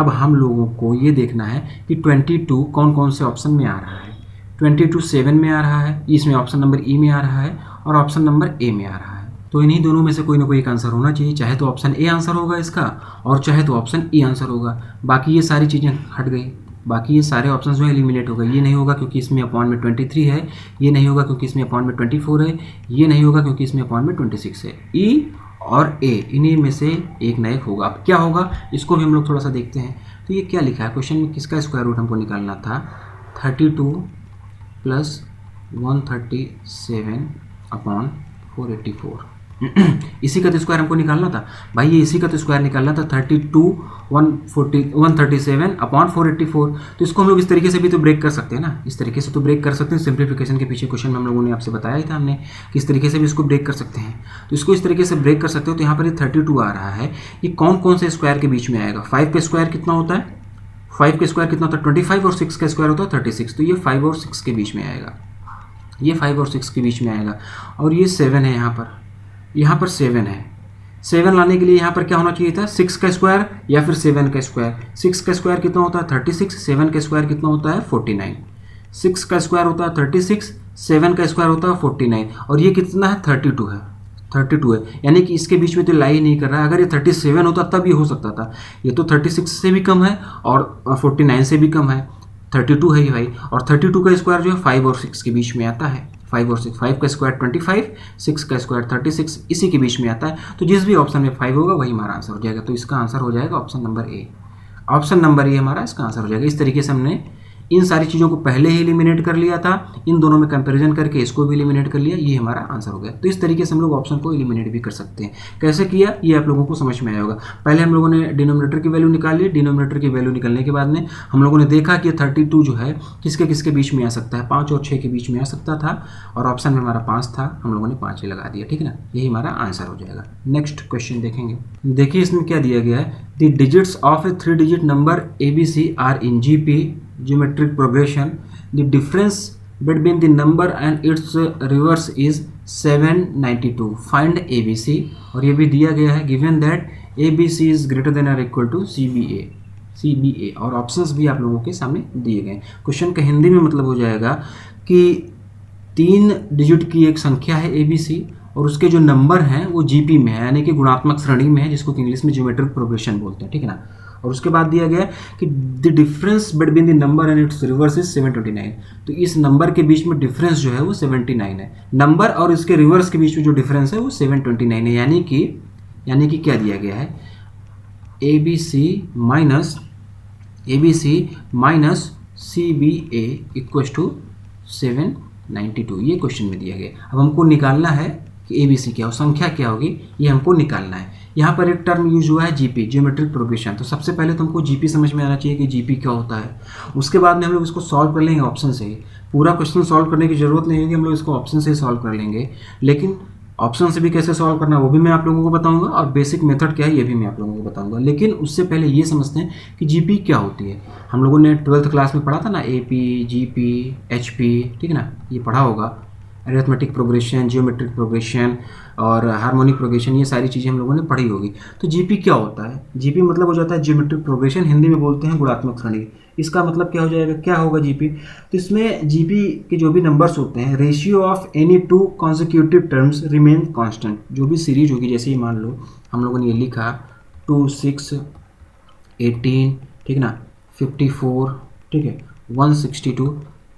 हम लोगों को ये देखना है कि 22 कौन कौन से ऑप्शन में आ रहा है। 22 7 में आ रहा है, इसमें ऑप्शन नंबर ई में आ रहा है और ऑप्शन नंबर ए में आ रहा है। तो इन्हीं दोनों में से कोई ना कोई एक आंसर होना चाहिए, चाहे तो ऑप्शन ए आंसर होगा इसका और चाहे तो ऑप्शन ई आंसर होगा। बाकी ये सारी चीज़ें हट गई, बाकी ये सारे ऑप्शन जो है एलिमिनेट हो गए। ये नहीं होगा क्योंकि इसमें अपॉन में 23 है, ये नहीं होगा क्योंकि इसमें अपॉन में 24 है, ये नहीं होगा क्योंकि इसमें अपॉन में 26 है। ई और ए इन्हीं में से एक ना एक होगा। अब क्या होगा इसको भी हम लोग थोड़ा सा देखते हैं। तो ये क्या लिखा है क्वेश्चन में, किसका स्क्वायर रूट हमको निकालना था? 32 + 137 अपॉन 484 इसी का तो स्क्वायर हमको निकालना था भाई, ये इसी का तो स्क्वायर निकालना था 32 137 अपॉन 484। तो इसको हम लोग इस तरीके से भी तो ब्रेक कर सकते हैं ना, इस तरीके से तो ब्रेक कर सकते हैं। सिंप्लीफिकेशन के पीछे क्वेश्चन में हम लोगों ने आपसे बताया ही था हमने कि इस तरीके से भी इसको ब्रेक कर सकते हैं। तो इसको इस तरीके से ब्रेक कर सकते हो। तो यहाँ पर ये 32 आ रहा है, ये कौन कौन से स्क्वायर के बीच में आएगा? 5 का स्क्वायर कितना होता है? 5 का स्क्वायर कितना होता है? 25 और 6 का स्क्वायर होता है 36। तो ये 5 और 6 के बीच में आएगा, ये 5 और 6 के बीच में आएगा। और ये 7 है, यहाँ पर 7 है। 7 लाने के लिए यहाँ पर क्या होना चाहिए था? 6 का स्क्वायर या फिर 7 का स्क्वायर। 6 का स्क्वायर कितना होता है? 36। 7 का स्क्वायर कितना होता है? 49। 6 का स्क्वायर होता है 36, 7 का स्क्वायर होता है 49 और ये कितना है? 32 है, 32 है। यानी कि इसके बीच में तो लाई नहीं कर रहा है। अगर ये 37 होता तब ये हो सकता था। ये तो 36 से भी कम है और 49 से भी कम है, 32 है ये भाई। और 32 का स्क्वायर जो है 5 और 6 के बीच में आता है। 5 और 6, 5 का स्क्वायर 25, 6 का स्क्वायर 36, इसी के बीच में आता है। तो जिस भी ऑप्शन में 5 होगा वही हमारा आंसर हो जाएगा। तो इसका आंसर हो जाएगा option number A. Option number A हमारा इसका आंसर हो जाएगा। इस तरीके से हमने इन सारी चीज़ों को पहले ही एलिमिनेट कर लिया था, इन दोनों में कंपैरिजन करके इसको भी एलिमिनेट कर लिया, ये हमारा आंसर हो गया। तो इस तरीके से हम लोग ऑप्शन को एलिमिनेट भी कर सकते हैं। कैसे किया ये आप लोगों को समझ में आया होगा। पहले हम लोगों ने डिनोमिनेटर की वैल्यू निकाल ली, डिनोमिनेटर की वैल्यू निकलने के बाद में हम लोगों ने देखा कि 32 जो है किसके किसके बीच में आ सकता है? 5 और 6 के बीच में आ सकता था और ऑप्शन में हमारा 5 था, हम लोगों ने 5 ही लगा दिया, ठीक है ना। यही हमारा आंसर हो जाएगा। नेक्स्ट क्वेश्चन देखेंगे। देखिए इसमें क्या दिया गया है, the digits of a 3 digit number ABC are in GP geometric progression. The difference between the number and its reverse is 792. Find ABC। और ये भी दिया गया है given that ABC is greater than or equal to CBA और options भी आप लोगों के सामने दिए गए। क्वेश्चन का हिंदी में मतलब हो जाएगा कि 3 डिजिट की एक संख्या है ABC और उसके जो नंबर हैं वो GP में है, यानी कि गुणात्मक श्रेणी में है, जिसको कि इंग्लिश में ज्योमेट्रिक प्रोग्रेशन बोलते हैं, ठीक है ना। और उसके बाद दिया गया कि the difference between the number and it's reverse is 729। तो इस नंबर के बीच में डिफरेंस जो है वो 79 है, नंबर और इसके रिवर्स के बीच में जो डिफरेंस है वो 729 है। यानी कि क्या दिया गया है, ABC minus CBA equals to 792, ये क्वेश्चन में दिया गया। अब हमको निकालना है कि ABC क्या हो, संख्या क्या होगी, ये हमको निकालना है। यहाँ पर एक टर्म यूज हुआ है GP, ज्योमेट्रिक प्रोग्रेशन। तो सबसे पहले तो हमको GP समझ में आना चाहिए कि GP क्या होता है। उसके बाद में हम लोग इसको सॉल्व कर लेंगे ऑप्शन से ही। पूरा क्वेश्चन सॉल्व करने की जरूरत नहीं है कि हम लोग इसको ऑप्शन से ही सॉल्व कर लेंगे, लेकिन ऑप्शन से भी कैसे सॉल्व करना है वो भी मैं आप लोगों को बताऊंगा और बेसिक मेथड क्या है ये भी मैं आप लोगों को बताऊंगा। लेकिन उससे पहले ये समझते हैं कि GP क्या होती है। हम लोगों ने 12th क्लास में पढ़ा था ना, AP, GP, HP, ठीक है ना, ये पढ़ा होगा। अरिथमेटिक प्रोग्रेशन, जियोमेट्रिक प्रोग्रेशन और हार्मोनिक प्रोग्रेशन, ये सारी चीज़ें हम लोगों ने पढ़ी होगी। तो GP क्या होता है? GP मतलब हो जाता है जियोमेट्रिक प्रोग्रेशन, हिंदी में बोलते हैं गुणात्मक श्रेणी। इसका मतलब क्या हो जाएगा, क्या होगा GP? तो इसमें GP के जो भी नंबर्स होते हैं, ratio of any 2 consecutive terms remain constant. जो भी सीरीज होगी, जैसे ही मान लो हम लोगों ने ये लिखा 2, 6, 18, ठीक है ना, 54, ठीक है, 162,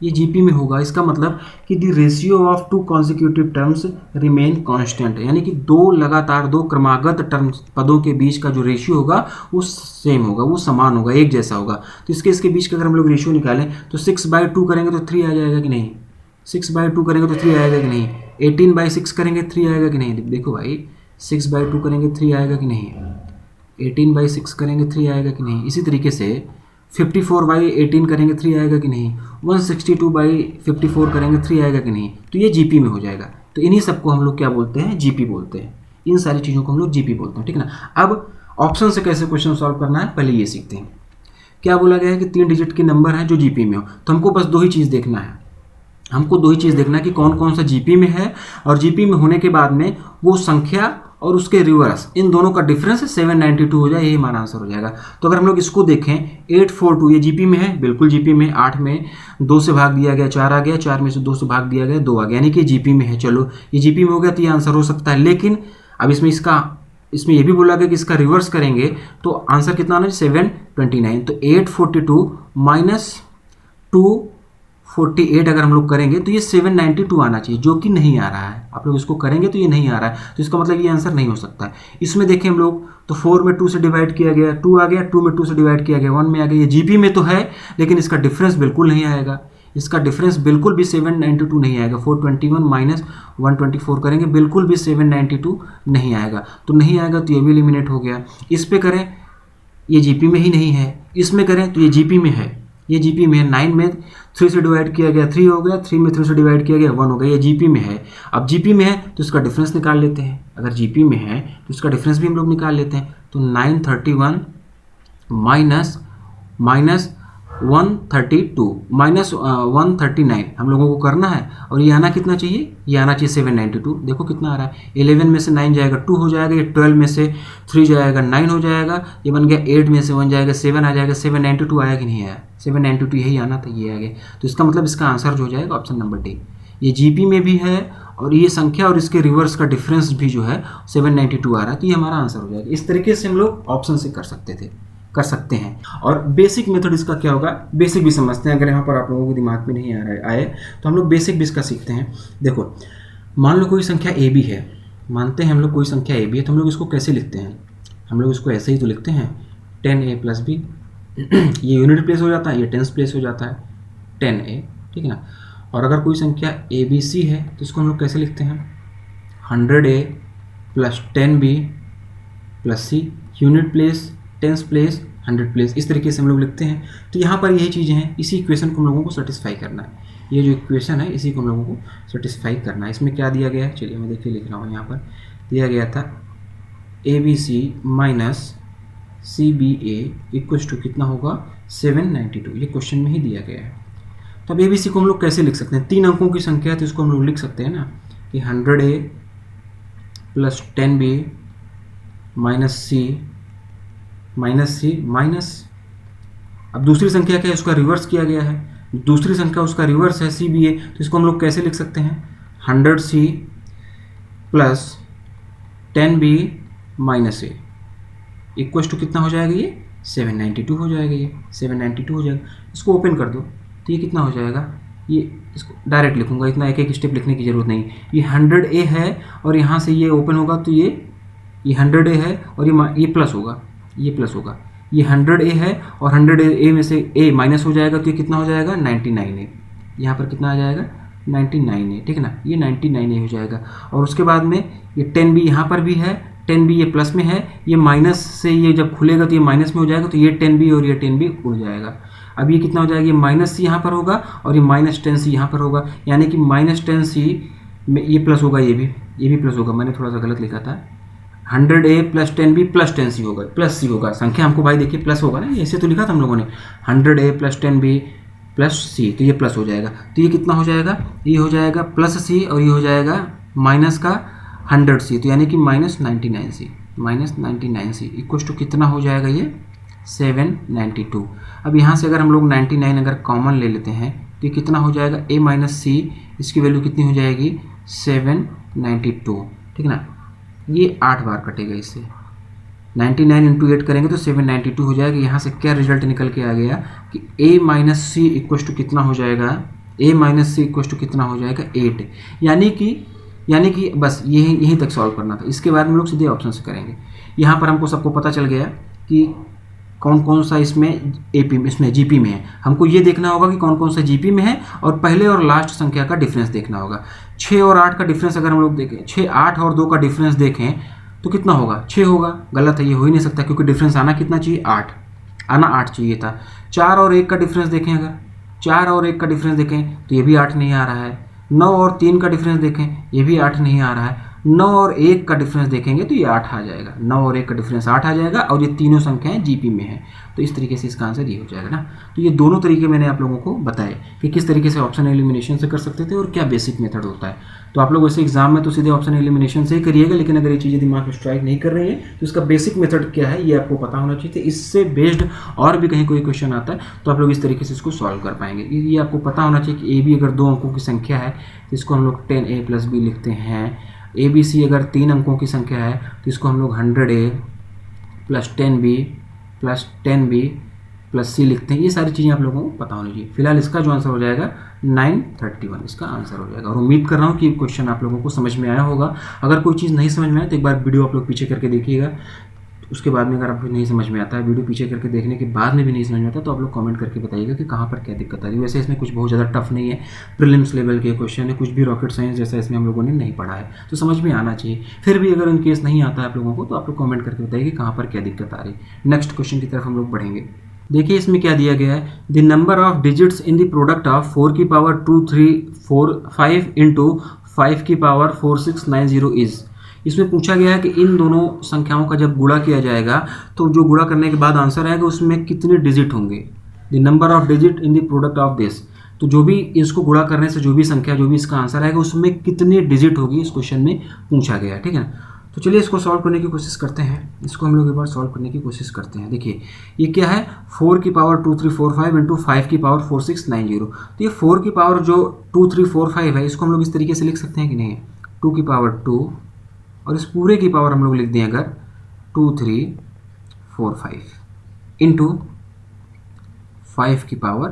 ये GP में होगा। इसका मतलब कि the ratio of 2 consecutive terms remain constant, यानी कि 2 क्रमागत टर्म्स पदों के बीच का जो रेशियो होगा वो सेम होगा, वो समान होगा, एक जैसा होगा। तो इसके बीच का अगर हम लोग रेशियो निकालें तो 6/2 करेंगे तो 3 आ जाएगा कि नहीं? 6/2 करेंगे तो 3 आएगा कि नहीं? 18/6 करेंगे 3 आएगा कि नहीं? देखो भाई, 6/2 करेंगे 3 आएगा कि नहीं? 18/6 करेंगे 3 आएगा कि नहीं? इसी तरीके से 54/18 करेंगे 3 आएगा कि नहीं? 162/54 करेंगे 3 आएगा कि नहीं? तो ये GP में हो जाएगा। तो इन्हीं सबको हम लोग क्या बोलते हैं? GP बोलते हैं। इन सारी चीज़ों को हम लोग GP बोलते हैं, ठीक है ना। अब ऑप्शन से कैसे क्वेश्चन सॉल्व करना है पहले ये सीखते हैं। क्या बोला गया है कि 3 डिजिट के नंबर हैं जो GP में हो, तो हमको बस 2 ही चीज़ देखना है। हमको 2 ही चीज़ देखना है कि कौन कौन सा GP में है और GP में होने के बाद में वो संख्या और उसके रिवर्स इन दोनों का डिफरेंस 792 हो जाए, यही हमारा आंसर हो जाएगा। तो अगर हम लोग इसको देखें 842 ये जीपी में है, बिल्कुल जीपी में। 8 में 2 से भाग दिया गया 4 आ गया, 4 में से 2 से भाग दिया गया 2 आ गया, यानी कि जीपी में है। चलो ये जीपी में हो गया तो ये आंसर हो सकता है। लेकिन अब इसमें ये भी बोला गया कि इसका रिवर्स करेंगे तो आंसर कितना आना है 729। तो 842 माइनस 248 अगर हम लोग करेंगे तो ये 792 आना चाहिए, जो कि नहीं आ रहा है। आप लोग इसको करेंगे तो ये नहीं आ रहा है, तो इसका मतलब ये आंसर नहीं हो सकता है। इसमें देखें हम लोग तो 4 में 2 से डिवाइड किया गया 2 आ गया, 2 में 2 से डिवाइड किया गया 1 में आ गया। ये जीपी में तो है लेकिन इसका डिफरेंस बिल्कुल नहीं आएगा, इसका डिफरेंस बिल्कुल भी 792 नहीं आएगा। 421 माइनस 124 करेंगे, बिल्कुल भी 792 नहीं आएगा। तो नहीं आएगा तो ये भी एलिमिनेट हो गया। इस पे करें ये जीपी में ही नहीं है, इसमें करें तो ये जीपी में है, ये जीपी में है। 9 में 3 से डिवाइड किया गया 3 हो गया, 3 में 3 से डिवाइड किया गया 1 हो गया, ये जीपी में है। अब जीपी में है तो इसका डिफरेंस निकाल लेते हैं। अगर जीपी में है तो इसका डिफरेंस भी हम लोग निकाल लेते हैं। तो 931 माइनस 132 माइनस 139 हम लोगों को करना है। और ये आना कितना चाहिए, ये आना चाहिए 792। देखो कितना आ रहा है, 11 में से 9 जाएगा 2 हो जाएगा, ये 12 में से 3 जाएगा 9 हो जाएगा, ये बन गया 8 में से 1 जाएगा 7 आ जाएगा। 792 आया कि नहीं आया, 792 यही आना था, ये आ गया। तो इसका मतलब इसका आंसर जो हो जाएगा ऑप्शन नंबर डी। ये जीपी में भी है और ये संख्या और इसके रिवर्स का डिफरेंस भी जो है 792 आ रहा है, तो ये हमारा आंसर हो जाएगा। इस तरीके से हम लोग ऑप्शन से कर सकते हैं। और बेसिक मेथड इसका क्या होगा, बेसिक भी समझते हैं। अगर यहाँ पर आप लोगों को दिमाग में नहीं आ रहा है आए तो हम लोग बेसिक भी इसका सीखते हैं। देखो मान लो कोई संख्या ए बी है, मानते हैं हम लोग कोई संख्या ए बी है, तो हम लोग इसको कैसे लिखते हैं, हम लोग इसको ऐसे ही तो लिखते हैं 10a + b। ये यूनिट प्लेस हो जाता है, ये टेंस प्लेस हो जाता है 10a, ठीक है ना। और अगर कोई संख्या ए बी सी है तो इसको हम लोग कैसे लिखते हैं 100a + 10b + c, unit place tens place 100 place, इस तरीके से हम लोग लिखते हैं। तो यहाँ पर यही चीज़ें हैं, इसी इक्वेशन को हम लोगों को सेटिस्फाई करना है। ये जो इक्वेशन है इसी को हम लोगों को सेटिस्फाई करना है। इसमें क्या दिया गया है, चलिए मैं देखिए लिख रहा हूँ। यहाँ पर दिया गया था ABC minus CBA equal to कितना होगा 792, ये क्वेश्चन में ही दिया गया है। तो अब ABC को हम लोग कैसे लिख सकते हैं, 3 अंकों की संख्या है तो इसको हम लोग लिख सकते हैं ना कि 100a + 10b माइनस अब दूसरी संख्या क्या है, उसका रिवर्स किया गया है, दूसरी संख्या उसका रिवर्स है CBA, तो इसको हम लोग कैसे लिख सकते हैं 100c + 10b - a equal to कितना हो जाएगा, ये 792 हो जाएगा, ये 792 हो जाएगा। इसको ओपन कर दो तो ये कितना हो जाएगा, ये इसको डायरेक्ट लिखूंगा, इतना एक एक स्टेप लिखने की जरूरत नहीं। ये 100a है और यहाँ से ये ओपन होगा तो ये 100a है और ये प्लस होगा, ये प्लस होगा। ये 100a है और 100a में से a माइनस हो जाएगा तो ये कितना हो जाएगा 99a, यहाँ पर कितना आ जाएगा 99a, ठीक है ना, ये 99a हो जाएगा। और उसके बाद में ये 10b यहाँ पर भी है, 10b ये प्लस में है, ये माइनस से ये जब खुलेगा तो ये माइनस में हो जाएगा, तो ये 10b और ये 10b उड़ जाएगा। अब ये कितना हो जाएगा, ये -c यहाँ पर होगा और ये -10c यहाँ पर होगा, यानी कि -10c में ये प्लस होगा, ये भी प्लस होगा। मैंने थोड़ा सा गलत लिखा था, 100a + 10b + 10c होगा, प्लस c होगा। संख्या हमको भाई देखिए प्लस होगा ना, ऐसे तो लिखा था हम लोगों ने 100a + 10b + c, तो ये प्लस हो जाएगा। तो ये कितना हो जाएगा, ये हो जाएगा +c और ये हो जाएगा माइनस का 100c, तो यानी कि -99c इक्वल टू कितना हो जाएगा, ये 792। अब यहाँ से अगर हम लोग 99 अगर कॉमन ले लेते हैं तो ये कितना हो जाएगा a - c, इसकी वैल्यू कितनी हो जाएगी 792, ठीक है ना। ये 8 बार कटेगा इससे, 99 × 8 करेंगे तो 792 हो जाएगा। यहाँ से क्या रिजल्ट निकल के आ गया कि a - c इक्वल टू कितना हो जाएगा, a - c इक्वल टू कितना हो जाएगा 8। यानी कि बस यहीं तक सॉल्व करना था। इसके बाद हम लोग सीधे ऑप्शन से करेंगे। यहाँ पर हमको सबको पता चल गया कि कौन कौन सा इसमें इसमें जीपी में है। हमको ये देखना होगा कि कौन कौन सा जीपी में है और पहले और लास्ट संख्या का डिफरेंस देखना होगा। 6 और 8 का डिफरेंस अगर हम लोग देखें, 6, 8 और 2 का डिफरेंस देखें तो कितना होगा, 6 होगा। गलत है, ये हो ही नहीं सकता क्योंकि डिफरेंस आना कितना चाहिए 8, आना 8 चाहिए था। 4 और 1 का डिफरेंस देखें, अगर 4 और 1 का डिफरेंस देखें तो ये भी 8 नहीं आ रहा है। 9 और 3 का डिफरेंस देखें, ये भी 8 नहीं आ रहा है। 9 और 1 का डिफरेंस देखेंगे तो ये 8 आ जाएगा, 9 और 1 का डिफरेंस 8 आ जाएगा, और ये तीनों संख्याएं जीपी में है, तो इस तरीके से इसका आंसर ये हो जाएगा ना। तो ये दोनों तरीके मैंने आप लोगों को बताए कि किस तरीके से ऑप्शन एलिमिनेशन से कर सकते थे और क्या बेसिक मेथड होता है। तो आप लोग वैसे एग्जाम में तो सीधे ऑप्शन एलिमिनेशन से ही करिएगा, लेकिन अगर ये चीज़ें दिमाग में स्ट्राइक नहीं कर रही है तो इसका बेसिक मेथड क्या है ये आपको पता होना चाहिए। तो इससे बेस्ड और भी कहीं कोई क्वेश्चन आता है तो आप लोग इस तरीके से इसको सॉल्व कर पाएंगे। ये आपको पता होना चाहिए कि ए बी अगर 2 अंकों की संख्या है तो इसको हम लोग 10a + b लिखते हैं। ए बी सी अगर 3 अंकों की संख्या है तो इसको हम लोग 100a + 10b + 10b + c लिखते हैं। ये सारी चीज़ें आप लोगों को पता होनी चाहिए। फिलहाल इसका जो आंसर हो जाएगा 931 इसका आंसर हो जाएगा। और उम्मीद कर रहा हूँ कि क्वेश्चन आप लोगों को समझ में आया होगा। अगर कोई चीज़ नहीं समझ में आए तो एक बार वीडियो आप लोग पीछे करके देखिएगा, उसके बाद में अगर आपको नहीं समझ में आता है, वीडियो पीछे करके देखने के बाद में भी नहीं समझ में आता तो आप लोग कमेंट करके बताइएगा कि कहाँ पर क्या दिक्कत आ रही है। वैसे इसमें कुछ बहुत ज़्यादा टफ नहीं है, प्रीलिम्स लेवल के क्वेश्चन है, कुछ भी रॉकेट साइंस जैसा इसमें हम लोगों ने नहीं पढ़ा है, तो समझ में आना चाहिए। फिर भी अगर इन केस नहीं आता है आप लोगों को तो आप लोग कमेंट करके बताइए कि कहाँ पर क्या दिक्कत आ रही है। नेक्स्ट क्वेश्चन की तरफ हम लोग बढ़ेंगे। देखिए इसमें क्या दिया गया है, the number of digits in the product of 4 की पावर 2 3 4 5 इंटू 5 की पावर 4 6 9 0 इज। इसमें पूछा गया है कि इन दोनों संख्याओं का जब गुणा किया जाएगा तो जो गुणा करने के बाद आंसर आएगा उसमें कितने डिजिट होंगे। The number of digit in the product of this, तो जो भी इसको गुणा करने से जो भी संख्या जो भी इसका आंसर आएगा उसमें कितनी डिजिट होगी इस क्वेश्चन में पूछा गया है, ठीक है ना। तो चलिए इसको सॉल्व करने की कोशिश करते हैं। इसको हम लोग एक बार सॉल्व करने की कोशिश करते हैं। देखिए ये क्या है, 4 की पावर 2 3 4 5 इंटू 5 की पावर 4 6 9 0। तो ये 4 की पावर जो 2 3 4 5 है इसको हम लोग इस तरीके से लिख सकते हैं कि नहीं, 2 की पावर 2 और इस पूरे की पावर हम लोग लिख दें अगर 2 3 4 5 इंटू 5 की पावर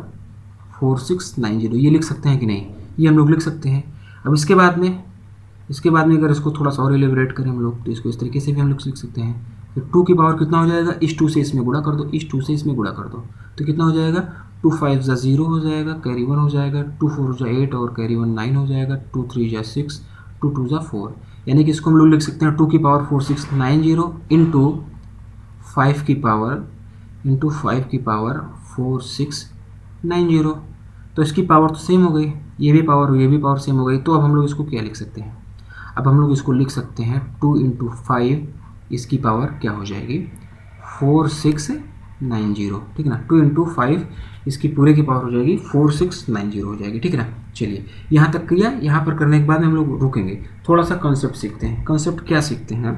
4 6 9 0, ये लिख सकते हैं कि नहीं, ये हम लोग लिख सकते हैं। अब इसके बाद में अगर इसको थोड़ा सा और एलिब्रेट करें हम लोग तो इसको इस तरीके से भी हम लोग लिख सकते हैं। तो 2 की पावर कितना हो जाएगा, इस 2 से इसमें गुणा कर दो, इस 2 से इसमें गुणा कर दो, तो कितना हो जाएगा, 2 5 = 0 हो जाएगा, कैरी 1 हो जाएगा, 2 4 = 8 और कैरी 1 9 हो जाएगा, 2 3 = 6, 2 2 = 4। यानी कि इसको हम लोग लिख सकते हैं 2 की पावर 4 6 9 0 इंटू 5 की पावर 4 6 9 0। तो इसकी पावर तो सेम हो गई, ये भी पावर सेम हो गई। तो अब हम लोग इसको क्या लिख सकते हैं, अब हम लोग इसको लिख सकते हैं 2 × 5, इसकी पावर क्या हो जाएगी 4 6 9 0, ठीक है ना। 2 × 5 इसकी पूरे की पावर हो जाएगी 4 6 9 0 हो जाएगी, ठीक है ना। चलिए यहाँ तक किया, यहाँ पर करने के बाद हम लोग रुकेंगे, थोड़ा सा कंसेप्ट सीखते हैं। कंसेप्ट क्या सीखते हैं,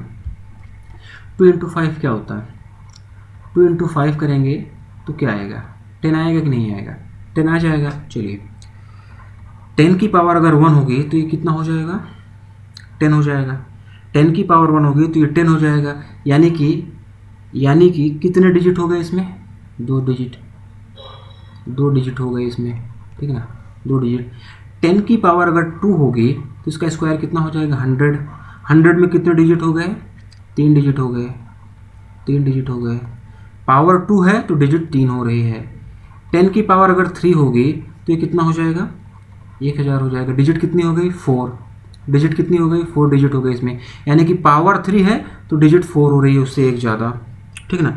2 × 5 क्या होता है, 2 × 5 करेंगे तो क्या आएगा, 10 आएगा कि नहीं आएगा, 10 आ जाएगा। चलिए 10 की पावर अगर 1 होगी तो ये कितना हो जाएगा, 10 हो जाएगा। 10 की पावर 1 होगी तो ये 10 हो जाएगा। यानी कि कितने डिजिट हो गए इसमें, 2 डिजिट हो गए इसमें, ठीक है ना, 2 डिजिट। 10 की पावर अगर 2 होगी तो इसका स्क्वायर कितना हो जाएगा 100। 100 में कितने डिजिट हो गए, 3 डिजिट हो गए। पावर 2 है तो डिजिट 3 हो रही है। 10 की पावर अगर 3 होगी तो ये कितना हो जाएगा, 1000 हो जाएगा। डिजिट कितनी हो गई, 4 डिजिट हो गई इसमें। यानी कि पावर 3 है तो डिजिट 4 हो रही है, उससे एक ज़्यादा, ठीक है ना।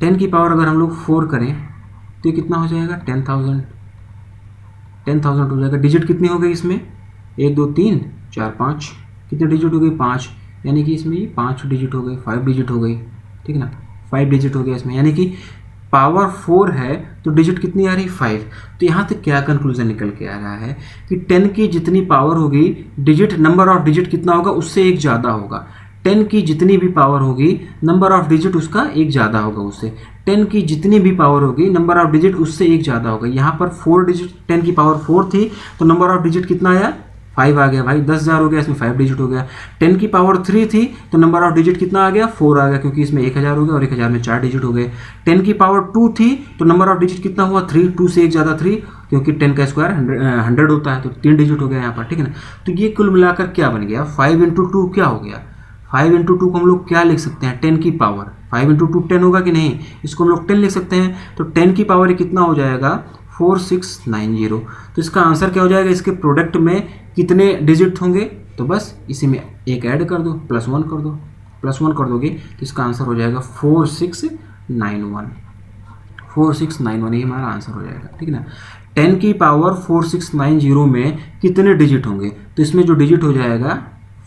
10 की पावर अगर हम लोग 4 करें तो ये कितना हो जाएगा 10,000 हो जाएगा। डिजिट कितनी हो गई इसमें, 1 2 3 4 5, कितने डिजिट हो गई 5, यानी कि इसमें ये 5 डिजिट हो गई, 5 डिजिट हो गई, ठीक है ना, 5 डिजिट हो गया इसमें। यानी कि पावर 4 है तो डिजिट कितनी आ रही 5। तो यहाँ तक क्या कंक्लूजन निकल के आ रहा है कि 10 की जितनी पावर होगी डिजिट, नंबर ऑफ डिजिट कितना होगा उससे एक ज़्यादा होगा। 10 की जितनी भी पावर होगी नंबर ऑफ डिजिट उसका एक ज़्यादा होगा उससे। 10 की जितनी भी पावर होगी नंबर ऑफ डिजिट उससे एक ज़्यादा होगा। यहाँ पर 4 डिजिट, 10 की पावर 4 थी तो नंबर ऑफ डिजिट कितना आया 5 आ गया भाई, 10,000 हो गया, इसमें 5 डिजिट हो गया। 10 की पावर 3 थी तो नंबर ऑफ डिजिट कितना आ गया 4 आ गया, क्योंकि इसमें 1000 हो गया और 1000 में 4 डिजिट हो गए। 10 की पावर 2 थी तो नंबर ऑफ डिजिट कितना हुआ 3, 2 से एक ज़्यादा 3, क्योंकि 10 का स्क्वायर 100 होता है तो 3 डिजिट हो गया यहाँ पर, ठीक है ना। तो ये कुल मिलाकर क्या बन गया, 5 × 2 क्या हो गया, 5 × 2 को हम लोग क्या लिख सकते हैं, 10 की पावर, 5 × 2 10 होगा कि नहीं, इसको हम लोग 10 लिख सकते हैं। तो 10 की पावर कितना हो जाएगा 4690। तो इसका आंसर क्या हो जाएगा, इसके प्रोडक्ट में कितने डिजिट होंगे, तो बस इसी में एक ऐड कर दो, +1 कर दो, +1 कर दोगे तो इसका आंसर हो जाएगा 4691। 4691 ही हमारा आंसर हो जाएगा, ठीक है ना। 10 की पावर 4690 में कितने डिजिट होंगे, तो इसमें जो डिजिट हो जाएगा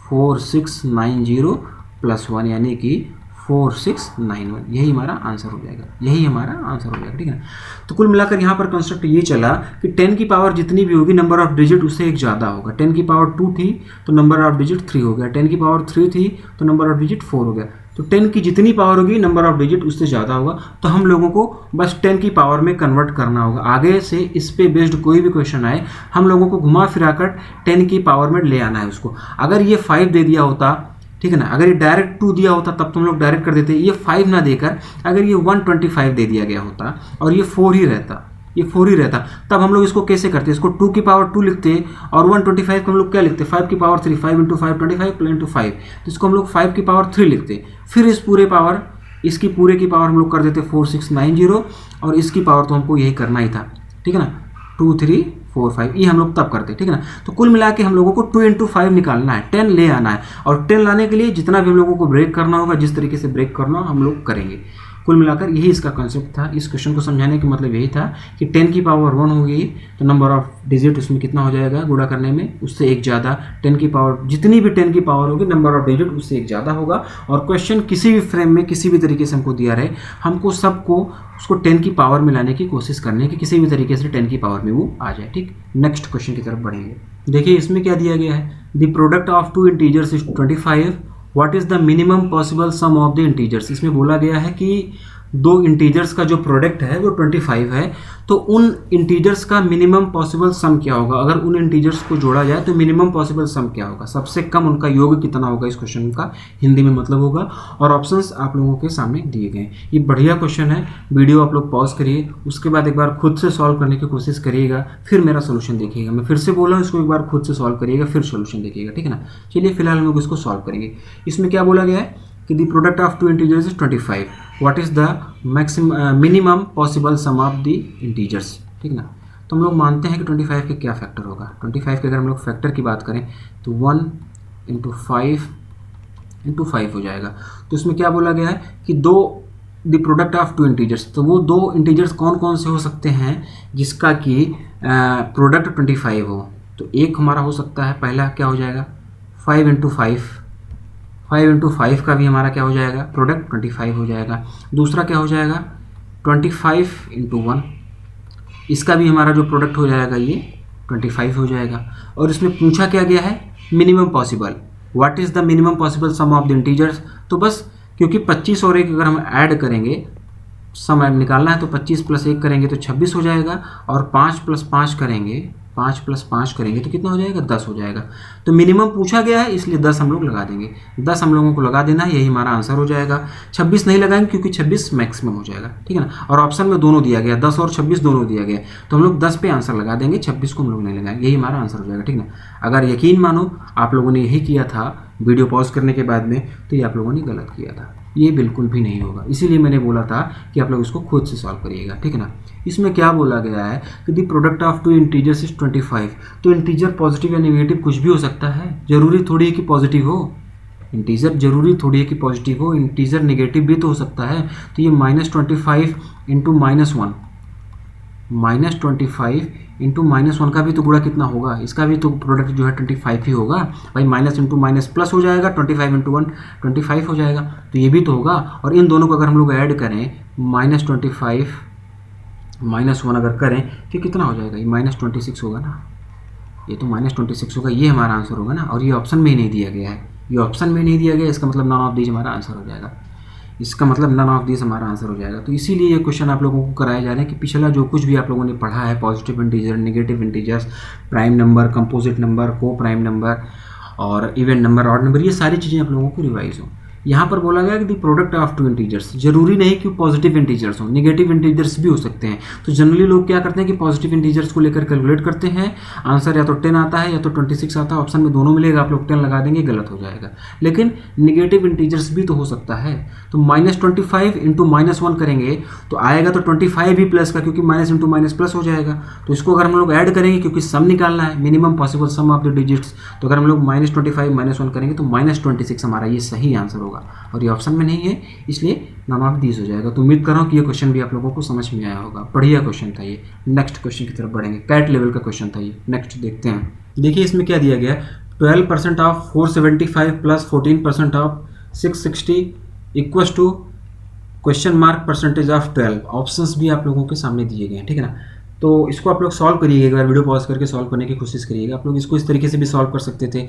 4690 प्लस 1 यानी कि 4691, यही हमारा आंसर हो जाएगा, यही हमारा आंसर हो जाएगा, ठीक है ना। तो कुल मिलाकर यहाँ पर कंसेप्ट ये चला कि 10 की पावर जितनी भी होगी नंबर ऑफ डिजिट उससे एक ज़्यादा होगा। 10 की पावर 2 थी तो नंबर ऑफ डिजिट 3 हो गया, 10 की पावर 3 थी तो नंबर ऑफ डिजिट 4 हो गया। तो 10 की जितनी पावर होगी नंबर ऑफ डिजिट उससे ज़्यादा होगा, तो हम लोगों को बस 10 की पावर में कन्वर्ट करना होगा। आगे से इस पे बेस्ड कोई भी क्वेश्चन आए हम लोगों को घुमा फिराकर 10 की पावर में ले आना है उसको। अगर ये 5 दे दिया होता, ठीक है ना, अगर ये डायरेक्ट 2 दिया होता तब तो हम लोग डायरेक्ट कर देते। ये 5 ना देकर अगर ये 125 दे दिया गया होता और ये 4 ही रहता, ये 4 ही रहता, तब हम लोग इसको कैसे करते, इसको 2 की पावर 2 लिखते और 125 को हम लोग क्या लिखते, 5 की पावर 3, 5 इंटू 5 25 इंटू 5, तो इसको हम लोग 5 की पावर 3 लिखते। फिर इस पूरे पावर, इसकी पूरे की पावर हम लोग कर देते 4690 और इसकी पावर तो हमको यही करना ही था, ठीक है ना, 2 3 4 5, ये हम लोग तब करते, ठीक है ना। तो कुल मिला के हम लोगों को 2 इंटू 5 निकालना है, 10 ले आना है, और 10 लाने के लिए जितना भी हम लोगों को ब्रेक करना होगा, जिस तरीके से ब्रेक करना हो हम लोग करेंगे। कुल मिलाकर यही इसका कंसेप्ट था। इस क्वेश्चन को समझाने का मतलब यही था कि 10 की पावर 1 होगी तो नंबर ऑफ डिजिट उसमें कितना हो जाएगा गुणा करने में, उससे एक ज़्यादा। 10 की पावर जितनी भी 10 की पावर होगी नंबर ऑफ डिजिट उससे एक ज़्यादा होगा। और क्वेश्चन किसी भी फ्रेम में किसी भी तरीके से हमको दिया रहे, हमको सबको उसको 10 की पावर में लाने की कोशिश करने की, किसी भी तरीके से 10 की पावर में वो आ जाए, ठीक। नेक्स्ट क्वेश्चन की तरफ बढ़ेंगे। देखिए इसमें क्या दिया गया है, the product of 2 integers is 25, what is the minimum possible sum of the integers. इसमें बोला गया है कि 2 इंटीजर्स का जो प्रोडक्ट है वो 25 है, तो उन इंटीजर्स का मिनिमम पॉसिबल सम क्या होगा। अगर उन इंटीजर्स को जोड़ा जाए तो मिनिमम पॉसिबल सम क्या होगा, सबसे कम उनका योग कितना होगा, इस क्वेश्चन का हिंदी में मतलब होगा। और ऑप्शंस आप लोगों के सामने दिए गए हैं। ये बढ़िया क्वेश्चन है, वीडियो आप लोग पॉज करिए, उसके बाद एक बार खुद से सॉल्व करने की कोशिश करिएगा, फिर मेरा सोल्यूशन देखिएगा। मैं फिर से बोला हूँ, इसको एक बार खुद से सॉल्व करिएगा, फिर सोल्यूशन देखिएगा, ठीक है ना। चलिए फिलहाल हम लोग इसको सॉल्व करेंगे। इसमें क्या बोला गया है कि the product of 2 integers is 25, what is the minimum possible sum of the integers, ठीक ना। तो हम लोग मानते हैं कि 25 के क्या फैक्टर होगा। 25 के अगर हम लोग फैक्टर की बात करें तो 1 इंटू 5 हो जाएगा। तो इसमें क्या बोला गया है कि द प्रोडक्ट ऑफ 2 इंटीजर्स, तो वो 2 इंटीजर्स कौन कौन से हो सकते हैं जिसका कि प्रोडक्ट 25 हो। तो एक हमारा हो सकता है, पहला क्या हो जाएगा 5 इंटू 5 का भी हमारा क्या हो जाएगा प्रोडक्ट 25 हो जाएगा। दूसरा क्या हो जाएगा 25 इंटू 1, इसका भी हमारा जो प्रोडक्ट हो जाएगा ये 25 हो जाएगा। और इसमें पूछा क्या गया है minimum possible, what is the minimum possible sum of the integers. तो बस क्योंकि 25 और 1 अगर हम ऐड करेंगे, सम निकालना है, तो 25 प्लस 1 करेंगे तो 26 हो जाएगा, और 5 प्लस 5 करेंगे, 5 प्लस 5 करेंगे तो कितना हो जाएगा 10 हो जाएगा। तो मिनिमम पूछा गया है इसलिए 10 हम लोग लगा देंगे, 10 हम लोगों को लगा देना है, यही हमारा आंसर हो जाएगा। 26 नहीं लगाएंगे क्योंकि 26 मैक्सिमम हो जाएगा, ठीक है ना। और ऑप्शन में दोनों दिया गया, 10 और 26 दोनों दिया गया, तो हम लोग 10 पे आंसर लगा देंगे, 26 को हम लोग नहीं लगाएंगे, यही हमारा आंसर हो जाएगा, ठीक ना। अगर यकीन मानो आप लोगों ने यही किया था वीडियो पॉज करने के बाद में, तो ये आप लोगों ने गलत किया था, ये बिल्कुल भी नहीं होगा। इसीलिए मैंने बोला था कि आप लोग इसको खुद से सॉल्व करिएगा, ठीक है ना। इसमें क्या बोला गया है कि the product of 2 integers is 25, तो इंटीजर पॉजिटिव या नेगेटिव कुछ भी हो सकता है, जरूरी थोड़ी है कि पॉजिटिव हो। इंटीजर जरूरी थोड़ी है कि पॉजिटिव हो, इंटीजर नेगेटिव भी तो हो सकता है। तो ये -25 इंटू -1, -25 इंटू -1 का भी तो गुणा कितना होगा, इसका भी तो प्रोडक्ट जो है 25 ही होगा भाई। माइनस इंटू माइनस प्लस हो जाएगा, 25 इंटू 1 25 हो जाएगा, तो ये भी तो होगा। और इन दोनों को अगर हम लोग ऐड करें -25 -1 अगर करें तो कितना हो जाएगा, ये -26 होगा ना, ये तो -26 होगा, ये हमारा आंसर होगा ना। और ये ऑप्शन में ही नहीं दिया गया है, ये ऑप्शन में नहीं दिया गया, इसका मतलब नॉन ऑफ दीज हमारा आंसर हो जाएगा, इसका मतलब नन ऑफ दिस हमारा आंसर हो जाएगा। तो इसीलिए ये क्वेश्चन आप लोगों को कराए जा रहे हैं कि पिछला जो कुछ भी आप लोगों ने पढ़ा है, positive integer, negative integers, prime number, composite number, को प्राइम नंबर और इवेंट नंबर, ऑड नंबर, ये सारी चीज़ें आप लोगों को रिवाइज हो। यहाँ पर बोला गया कि द प्रोडक्ट ऑफ 2 इंटीजर्स, जरूरी नहीं कि पॉजिटिव इंटीजर्स हो, नेगेटिव इंटीजर्स भी हो सकते हैं। तो जनरली लोग क्या करते हैं कि पॉजिटिव इंटीजर्स को लेकर कैलकुलेट करते हैं, आंसर या तो 10 आता है या तो 26 आता है, ऑप्शन में दोनों मिलेगा, आप लोग 10 लगा देंगे, गलत हो जाएगा। लेकिन नेगेटिव इंटीजर्स भी तो हो सकता है, तो -25 इंटू -1 करेंगे तो आएगा तो 25 ही प्लस का, क्योंकि माइनस इंटू माइनस प्लस हो जाएगा। तो इसको अगर हम लोग ऐड करेंगे, क्योंकि सम निकालना है, minimum possible sum of the digits, तो अगर हम लोग -25 -1 करेंगे तो -26 हमारा ये सही आंसर होगा। और ये ऑप्शन में नहीं है, इसलिए नॉन ऑफ दीज हो जाएगा। तो उम्मीद कर रहा हूँ कि ये क्वेश्चन भी आप लोगों को समझ में आया होगा, बढ़िया क्वेश्चन था ये। नेक्स्ट क्वेश्चन की तरफ बढ़ेंगे, कैट लेवल का क्वेश्चन था ये। नेक्स्ट देखते हैं। देखिए इसमें क्या दिया गया, 12% of 475 plus 14% of 660 equals to question mark percentage of 12। Options भी आप लोगों के सामने दिए गए हैं, ठीक है ना। तो इसको आप लोग सॉल्व करिएगा, एक बार वीडियो पॉज करके सॉल्व करने की कोशिश करिएगा। आप लोग इसको इस तरीके से भी सॉल्व कर सकते थे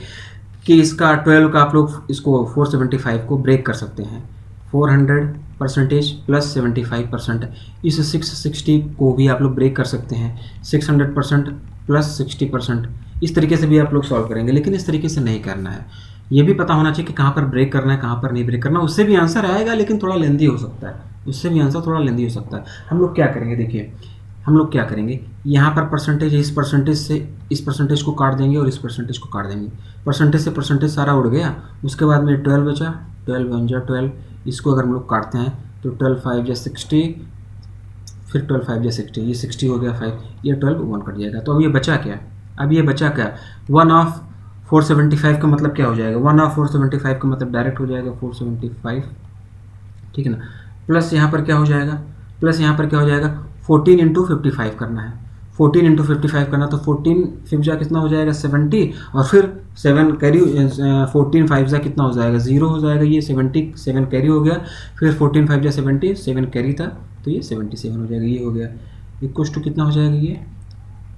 कि इसका 12 का आप लोग इसको 475 को ब्रेक कर सकते हैं। 400% प्लस 75%, इस 660 को भी आप लोग ब्रेक कर सकते हैं। 600% प्लस 60%, इस तरीके से भी आप लोग सॉल्व करेंगे, लेकिन इस तरीके से नहीं करना है। ये भी पता होना चाहिए कि कहाँ पर ब्रेक करना है, कहाँ पर नहीं ब्रेक करना। उससे भी आंसर आएगा, लेकिन थोड़ा लेंदी हो सकता है, उससे भी आंसर थोड़ा लेंदी हो सकता है। हम लोग क्या करेंगे, देखिए हम लोग क्या करेंगे, यहाँ पर परसेंटेज, इस परसेंटेज से इस परसेंटेज को काट देंगे और इस परसेंटेज को काट देंगे। परसेंटेज से परसेंटेज सारा उड़ गया, उसके बाद में 12 बचा, 12 1 जा 12। इसको अगर हम लोग काटते हैं तो 12 5 जा 60, फिर 12 5 जा 60, ये 60 हो गया 5, ये 12 1 कट जाएगा। तो अब ये बचा क्या, अब ये बचा क्या, 1 ऑफ 475 का मतलब क्या हो जाएगा, 1 ऑफ 475 का मतलब डायरेक्ट हो जाएगा 475, ठीक है ना। प्लस यहाँ पर क्या हो जाएगा, प्लस यहाँ पर क्या हो जाएगा, 14 इंटू 55 करना है, 14 इंटू 55 करना, तो 14 5 जा कितना हो जाएगा 70, और फिर 7 कैरी, 14 5 जा कितना हो जाएगा 0 हो जाएगा, ये 77 कैरी हो गया, फिर 14 5 जा 70, 7 कैरी था तो ये 77 हो जाएगा, ये हो गया। इक्वस टू कितना हो जाएगा, ये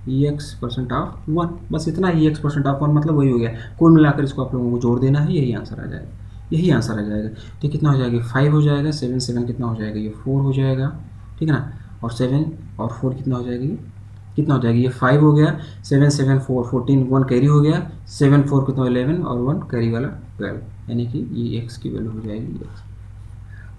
EX% ऑफ 1, बस इतना ही, EX% ऑफ 1 मतलब वही हो गया। कुल मिलाकर इसको आप लोगों को जोड़ देना है, यही आंसर आ जाएगा, यही आंसर आ जाएगा। तो कितना हो जाएगा, 5 हो जाएगा, 7 7 कितना हो जाएगा, ये 4 हो जाएगा, ठीक है ना। और 7 और 4 कितना हो जाएगा, ये कितना हो जाएगा, ये 5 हो गया, 7 7 4 14, 1 कैरी हो गया, 7 4 कितना 11 और 1 कैरी वाला 12, यानी कि ये x की वैल्यू हो जाएगी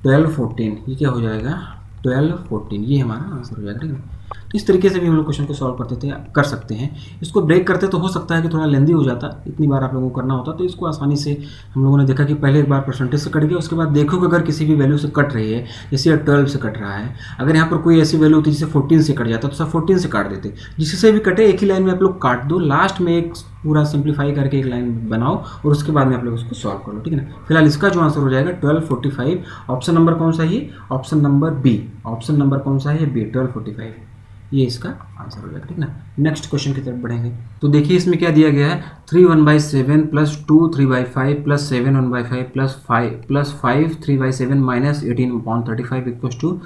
12 14, ये क्या हो जाएगा 12 14, ये हमारा आंसर हो जाएगा, ठीक है। तो इस तरीके से भी हम लोग क्वेश्चन को सॉल्व करते थे, कर सकते हैं। इसको ब्रेक करते तो हो सकता है कि थोड़ा लेंदी हो जाता, इतनी बार आप लोगों को करना होता। तो इसको आसानी से हम लोगों ने देखा कि पहले एक बार परसेंटेज से कट गया, उसके बाद देखो कि अगर किसी भी वैल्यू से कट रही है, जैसे 12 से कट रहा है, अगर यहाँ पर कोई ऐसी वैल्यू होती जिसे 14 से कट जाता तो सब 14 से काट देते, जिससे भी कटे एक ही लाइन में आप लोग काट दो, लास्ट में एक पूरा सिंप्लीफाई करके एक लाइन बनाओ और उसके बाद में आप लोग उसको सॉल्व कर लो, ठीक है ना। फिलहाल इसका जो आंसर हो जाएगा 1245, ऑप्शन नंबर कौन सा है, ये option number B, option number कौन सा है, बी 1245, ये इसका आंसर हो जाएगा, ठीक ना। नेक्स्ट क्वेश्चन की तरफ बढ़ेंगे। तो देखिए इसमें क्या दिया गया है, 3 1/7 plus 2 3/5 plus 7 1/5 plus 5 3/7 minus 18/35 equals to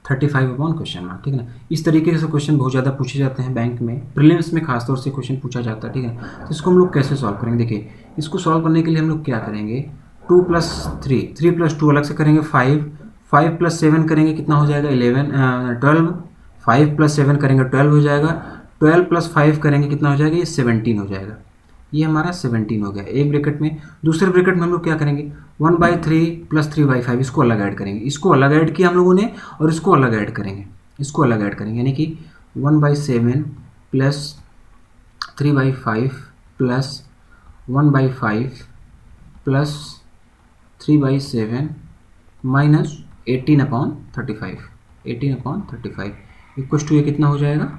35 question mark, ठीक है ना। इस तरीके से क्वेश्चन बहुत ज़्यादा पूछे जाते हैं बैंक में, प्रीलिम्स में खासतौर से क्वेश्चन पूछा जाता है, ठीक है। तो इसको हम लोग कैसे सॉल्व करेंगे, देखिए इसको सॉल्व करने के लिए हम लोग क्या करेंगे, 2 प्लस 3, 3 प्लस 2 अलग से करेंगे, 5 प्लस 7 करेंगे कितना हो जाएगा 12, 5 प्लस 7 करेंगे 12 हो जाएगा, 12 प्लस 5 करेंगे कितना हो जाएगा, ये 17 हो जाएगा, ये हमारा 17 हो गया एक ब्रैकेट में। दूसरे ब्रैकेट में हम लोग क्या करेंगे, 1/3 प्लस 3/5, इसको अलग ऐड करेंगे, इसको अलग ऐड किया हम लोगों ने और इसको अलग ऐड करेंगे, इसको अलग ऐड करेंगे, यानी कि 1/7 plus 3/5 plus 1/5 plus 3/7 minus 18/35, 18/35 equals to ये कितना हो जाएगा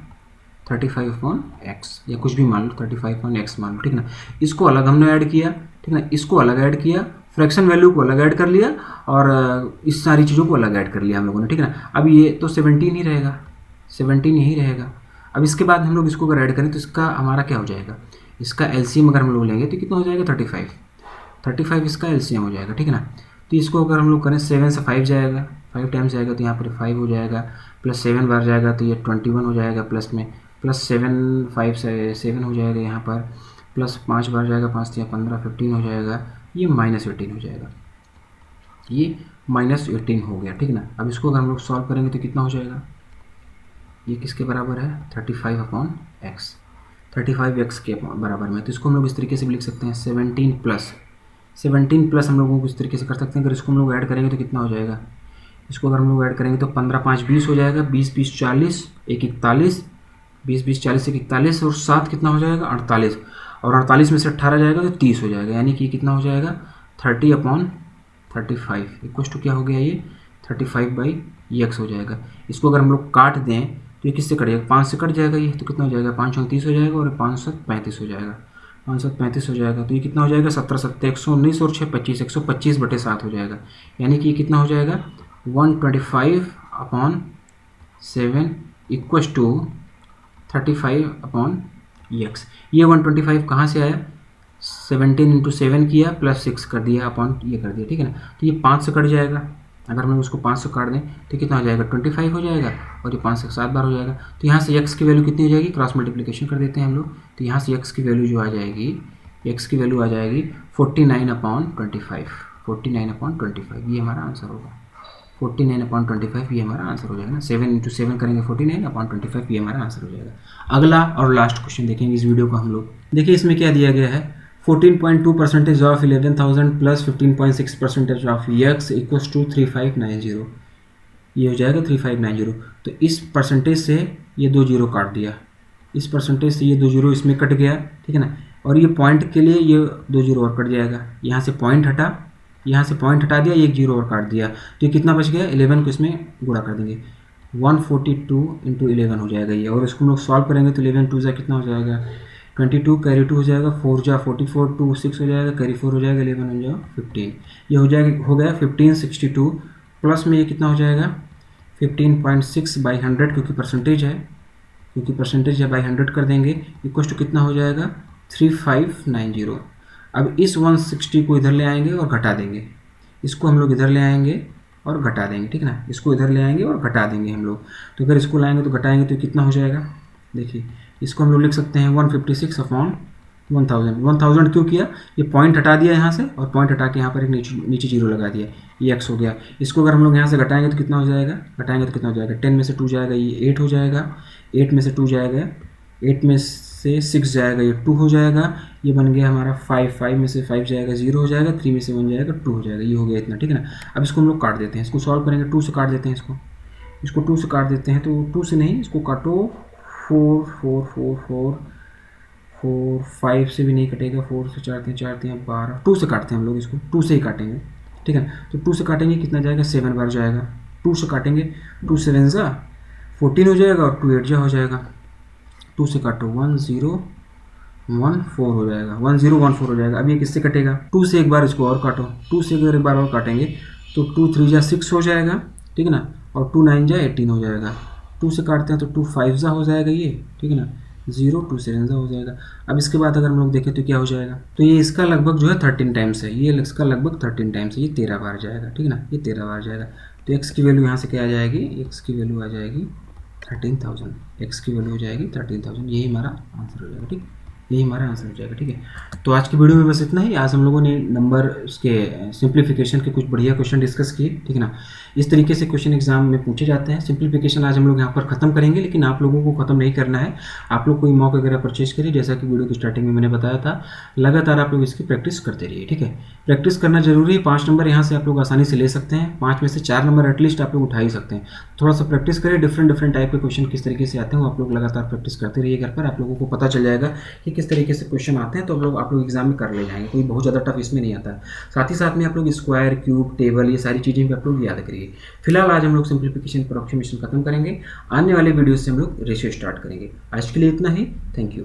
35/x, या कुछ भी मान लो 35/x मान लो, ठीक ना। इसको अलग हमने ऐड किया, ठीक ना, इसको अलग ऐड किया, फ्रैक्शन वैल्यू को अलग ऐड कर लिया और इस सारी चीज़ों को अलग ऐड कर लिया हम लोगों ने, ठीक ना। अब ये तो 17 ही रहेगा, 17 यही रहेगा। अब इसके बाद हम लोग इसको अगर ऐड करें तो इसका हमारा क्या हो जाएगा, इसका एलसीएम अगर हम लोग लेंगे तो कितना हो जाएगा 35 इसका एलसीएम हो जाएगा, ठीक है ना। तो इसको अगर हम लोग करें 7 से 5 जाएगा, 5 टाइम्स जाएगा तो यहाँ पर 5 हो जाएगा, प्लस 7 बार जाएगा तो ये 21 हो जाएगा, प्लस में प्लस 7 5 से 7 हो जाएगा यहाँ पर, प्लस 5 बार जाएगा, 5 या 15 15 हो जाएगा, ये -18 हो जाएगा, ये -18 हो गया, ठीक ना। अब इसको अगर हम लोग सॉल्व करेंगे तो कितना हो जाएगा, ये किसके बराबर है 35/x, 35x के बराबर में। तो इसको हम लोग इस तरीके से भी लिख सकते हैं 17 प्लस हम लोगों को इस तरीके से कर सकते हैं। अगर इसको हम लोग ऐड करेंगे तो कितना हो जाएगा, इसको अगर हम लोग ऐड करेंगे तो 15 5 20 हो जाएगा, 20 20 40 1 41, 20 20 40 1 41 और 7 कितना हो जाएगा 48, और 48 में से 18 जाएगा तो 30 हो जाएगा, यानी कि कितना हो जाएगा 30/35 इक्वल्स टू क्या हो गया, ये 35/x हो जाएगा। इसको अगर हम लोग काट दें तो ये किससे कटेगा, 5 से कट जाएगा ये, तो कितना हो जाएगा 5 30 हो जाएगा और 5 7 35 हो जाएगा, 5 7 35 हो जाएगा। तो ये कितना हो जाएगा 17 7 119 और 6 25, 125/7 हो जाएगा, यानी कि ये कितना हो जाएगा 125/7 इक्वल्स टू 35/x। ये 125 कहाँ से आया, 17 इंटू 7 किया प्लस 6 कर दिया अपॉन ये कर दिया, ठीक है ना। तो ये 5 से कट जाएगा, अगर हम उसको 5 से काट दें तो कितना हो जाएगा 25 हो जाएगा, और ये 5 से 7 बार हो जाएगा। तो यहाँ से x की वैल्यू कितनी हो जाएगी, क्रॉस मल्टीप्लिकेशन कर देते हैं हम लोग। तो यहाँ से x की वैल्यू जो आ जाएगी, x की वैल्यू आ जाएगी 49/25, 49/25 ये हमारा आंसर होगा। 49/25 ये हमारा आंसर हो जाएगा ना। 7 इंटू 7 करेंगे 49/25 ये हमारा आंसर हो जाएगा। अगला और लास्ट क्वेश्चन देखेंगे इस वीडियो को हम लोग। देखिए इसमें क्या दिया गया है, 14.2% of 11,000 plus 15.6% of x equals to 3590, ये हो जाएगा 3590। तो इस परसेंटेज से ये 2 जीरो काट दिया, इस परसेंटेज से ये 2 जीरो इसमें कट गया, ठीक है ना। और ये पॉइंट के लिए ये 2 जीरो और कट जाएगा, यहाँ से पॉइंट हटा, यहाँ से पॉइंट हटा दिया, 1 जीरो और काट दिया, तो ये कितना बच गया, 11 को इसमें गुणा कर देंगे, 142 इंटू 11 हो जाएगा ये। और इसको हम लोग सॉल्व करेंगे तो 11 2 कितना हो जाएगा 22, कैरी 2 हो जाएगा, 4 जा 44, 2 6 हो जाएगा, कैरी 4 हो जाएगा, 11 हो जाएगा 15, ये हो जाएगा, हो गया 1562। प्लस में ये कितना हो जाएगा 15.6/100 क्योंकि परसेंटेज है, क्योंकि परसेंटेज है बाई 100 कर देंगे, इक्वल टू कितना हो जाएगा 3590। अब इस 160 को इधर ले आएंगे और घटा देंगे, इसको हम लोग इधर ले आएंगे और घटा देंगे, ठीक है ना, इसको इधर ले आएंगे और घटा देंगे हम लोग। तो अगर इसको लाएंगे तो घटाएंगे तो कितना हो जाएगा, देखिए इसको हम लोग लिख सकते हैं 156/1000। 1000 क्यों किया, ये पॉइंट हटा दिया यहाँ से, और पॉइंट हटा के यहाँ पर एक नीचे जीरो लगा दिया, ये x हो गया। इसको अगर हम लोग यहाँ से घटाएंगे तो कितना हो जाएगा, घटाएंगे तो कितना हो जाएगा, 10 में से 2 जाएगा, ये 8 हो जाएगा, 8 में से 2 जाएगा, 8 में से 6 जाएगा, ये 2 हो जाएगा, ये बन गया हमारा 5, 5 में से 5 जाएगा 0 हो जाएगा, 3 में से 1 जाएगा 2 हो जाएगा, ये हो गया इतना, ठीक है ना। अब इसको हम लोग काट देते हैं, इसको सॉल्व करेंगे 2 से काट देते हैं, इसको 2 से काट देते हैं, तो 2 से नहीं, इसको काटो 4 4 4 4 4 5 से भी नहीं कटेगा, 4 से 4 3 12, 2 से काटते हैं हम लोग, इसको 2 से ही काटेंगे, ठीक है। तो 2 से काटेंगे कितना जाएगा 7 बार जाएगा, 2 से काटेंगे 2 7 जा 14 हो जाएगा, और 2 8 जा हो जाएगा, 2 से काटो 1014 हो जाएगा, 1014 हो जाएगा। अब ये किससे कटेगा, 2 से एक बार इसको और काटो, 2 से एक बार और काटेंगे तो 2 3 जा 6 हो जाएगा, ठीक है ना, और 2 9 जा 18 हो जाएगा। 2 से काटते हैं तो 2 5 जा हो जाएगा ये, ठीक है ना, 0 2 7 जा हो जाएगा। अब इसके बाद अगर हम लोग देखें तो क्या हो जाएगा, तो ये इसका लगभग जो है 13 टाइम्स है, ये इसका लगभग 13 टाइम्स है, ये 13 बार जाएगा, ठीक है ना, ये 13 बार जाएगा। तो x की वैल्यू यहाँ से क्या आ जाएगी, x की वैल्यू आ जाएगी 13,000, x की वैल्यू हो जाएगी 13,000, यही हमारा आंसर हो जाएगा, ठीक, यही हमारा आंसर हो जाएगा, ठीक है। तो आज की वीडियो में बस इतना ही। आज हम लोगों ने नंबर के सिंप्लीफिकेशन के कुछ बढ़िया क्वेश्चन डिस्कस किए, ठीक है ना। इस तरीके से क्वेश्चन एग्जाम में पूछे जाते हैं। सिंप्लीफिकेशन आज हम लोग यहाँ पर खत्म करेंगे, लेकिन आप लोगों को खत्म नहीं करना है, आप लोग कोई मॉक वगैरह परचेज करिए, जैसा कि वीडियो की स्टार्टिंग में मैंने बताया था, लगातार आप लोग इसकी प्रैक्टिस करते रहिए, ठीक है। प्रैक्टिस करना जरूरी है, 5 नंबर यहाँ से आप लोग आसानी से ले सकते हैं, 5 में से 4 नंबर एटलीस्ट आप लोग उठा ही सकते हैं। थोड़ा सा प्रैक्टिस करें, डिफरेंट टाइप के क्वेश्चन किस तरीके से आते हैं, आप लोग लगातार प्रैक्टिस करते रहिए घर पर, आप लोगों को पता चल जाएगा कि किस तरीके से क्वेश्चन आते हैं, तो आप लोग एग्जाम में कर ले जाएंगे, कोई बहुत ज़्यादा टफ इसमें नहीं आता। साथ ही साथ में आप लोग स्क्वायर, क्यूब, टेबल, ये सारी चीज़ें भी आप लोग याद करिए। फिलहाल आज हम लोग सिंप्लीफिकेशन अप्रोक्सीमेशन खत्म करेंगे, आने वाले वीडियो से हम लोग रेशियो स्टार्ट करेंगे। आज के लिए इतना ही, थैंक यू।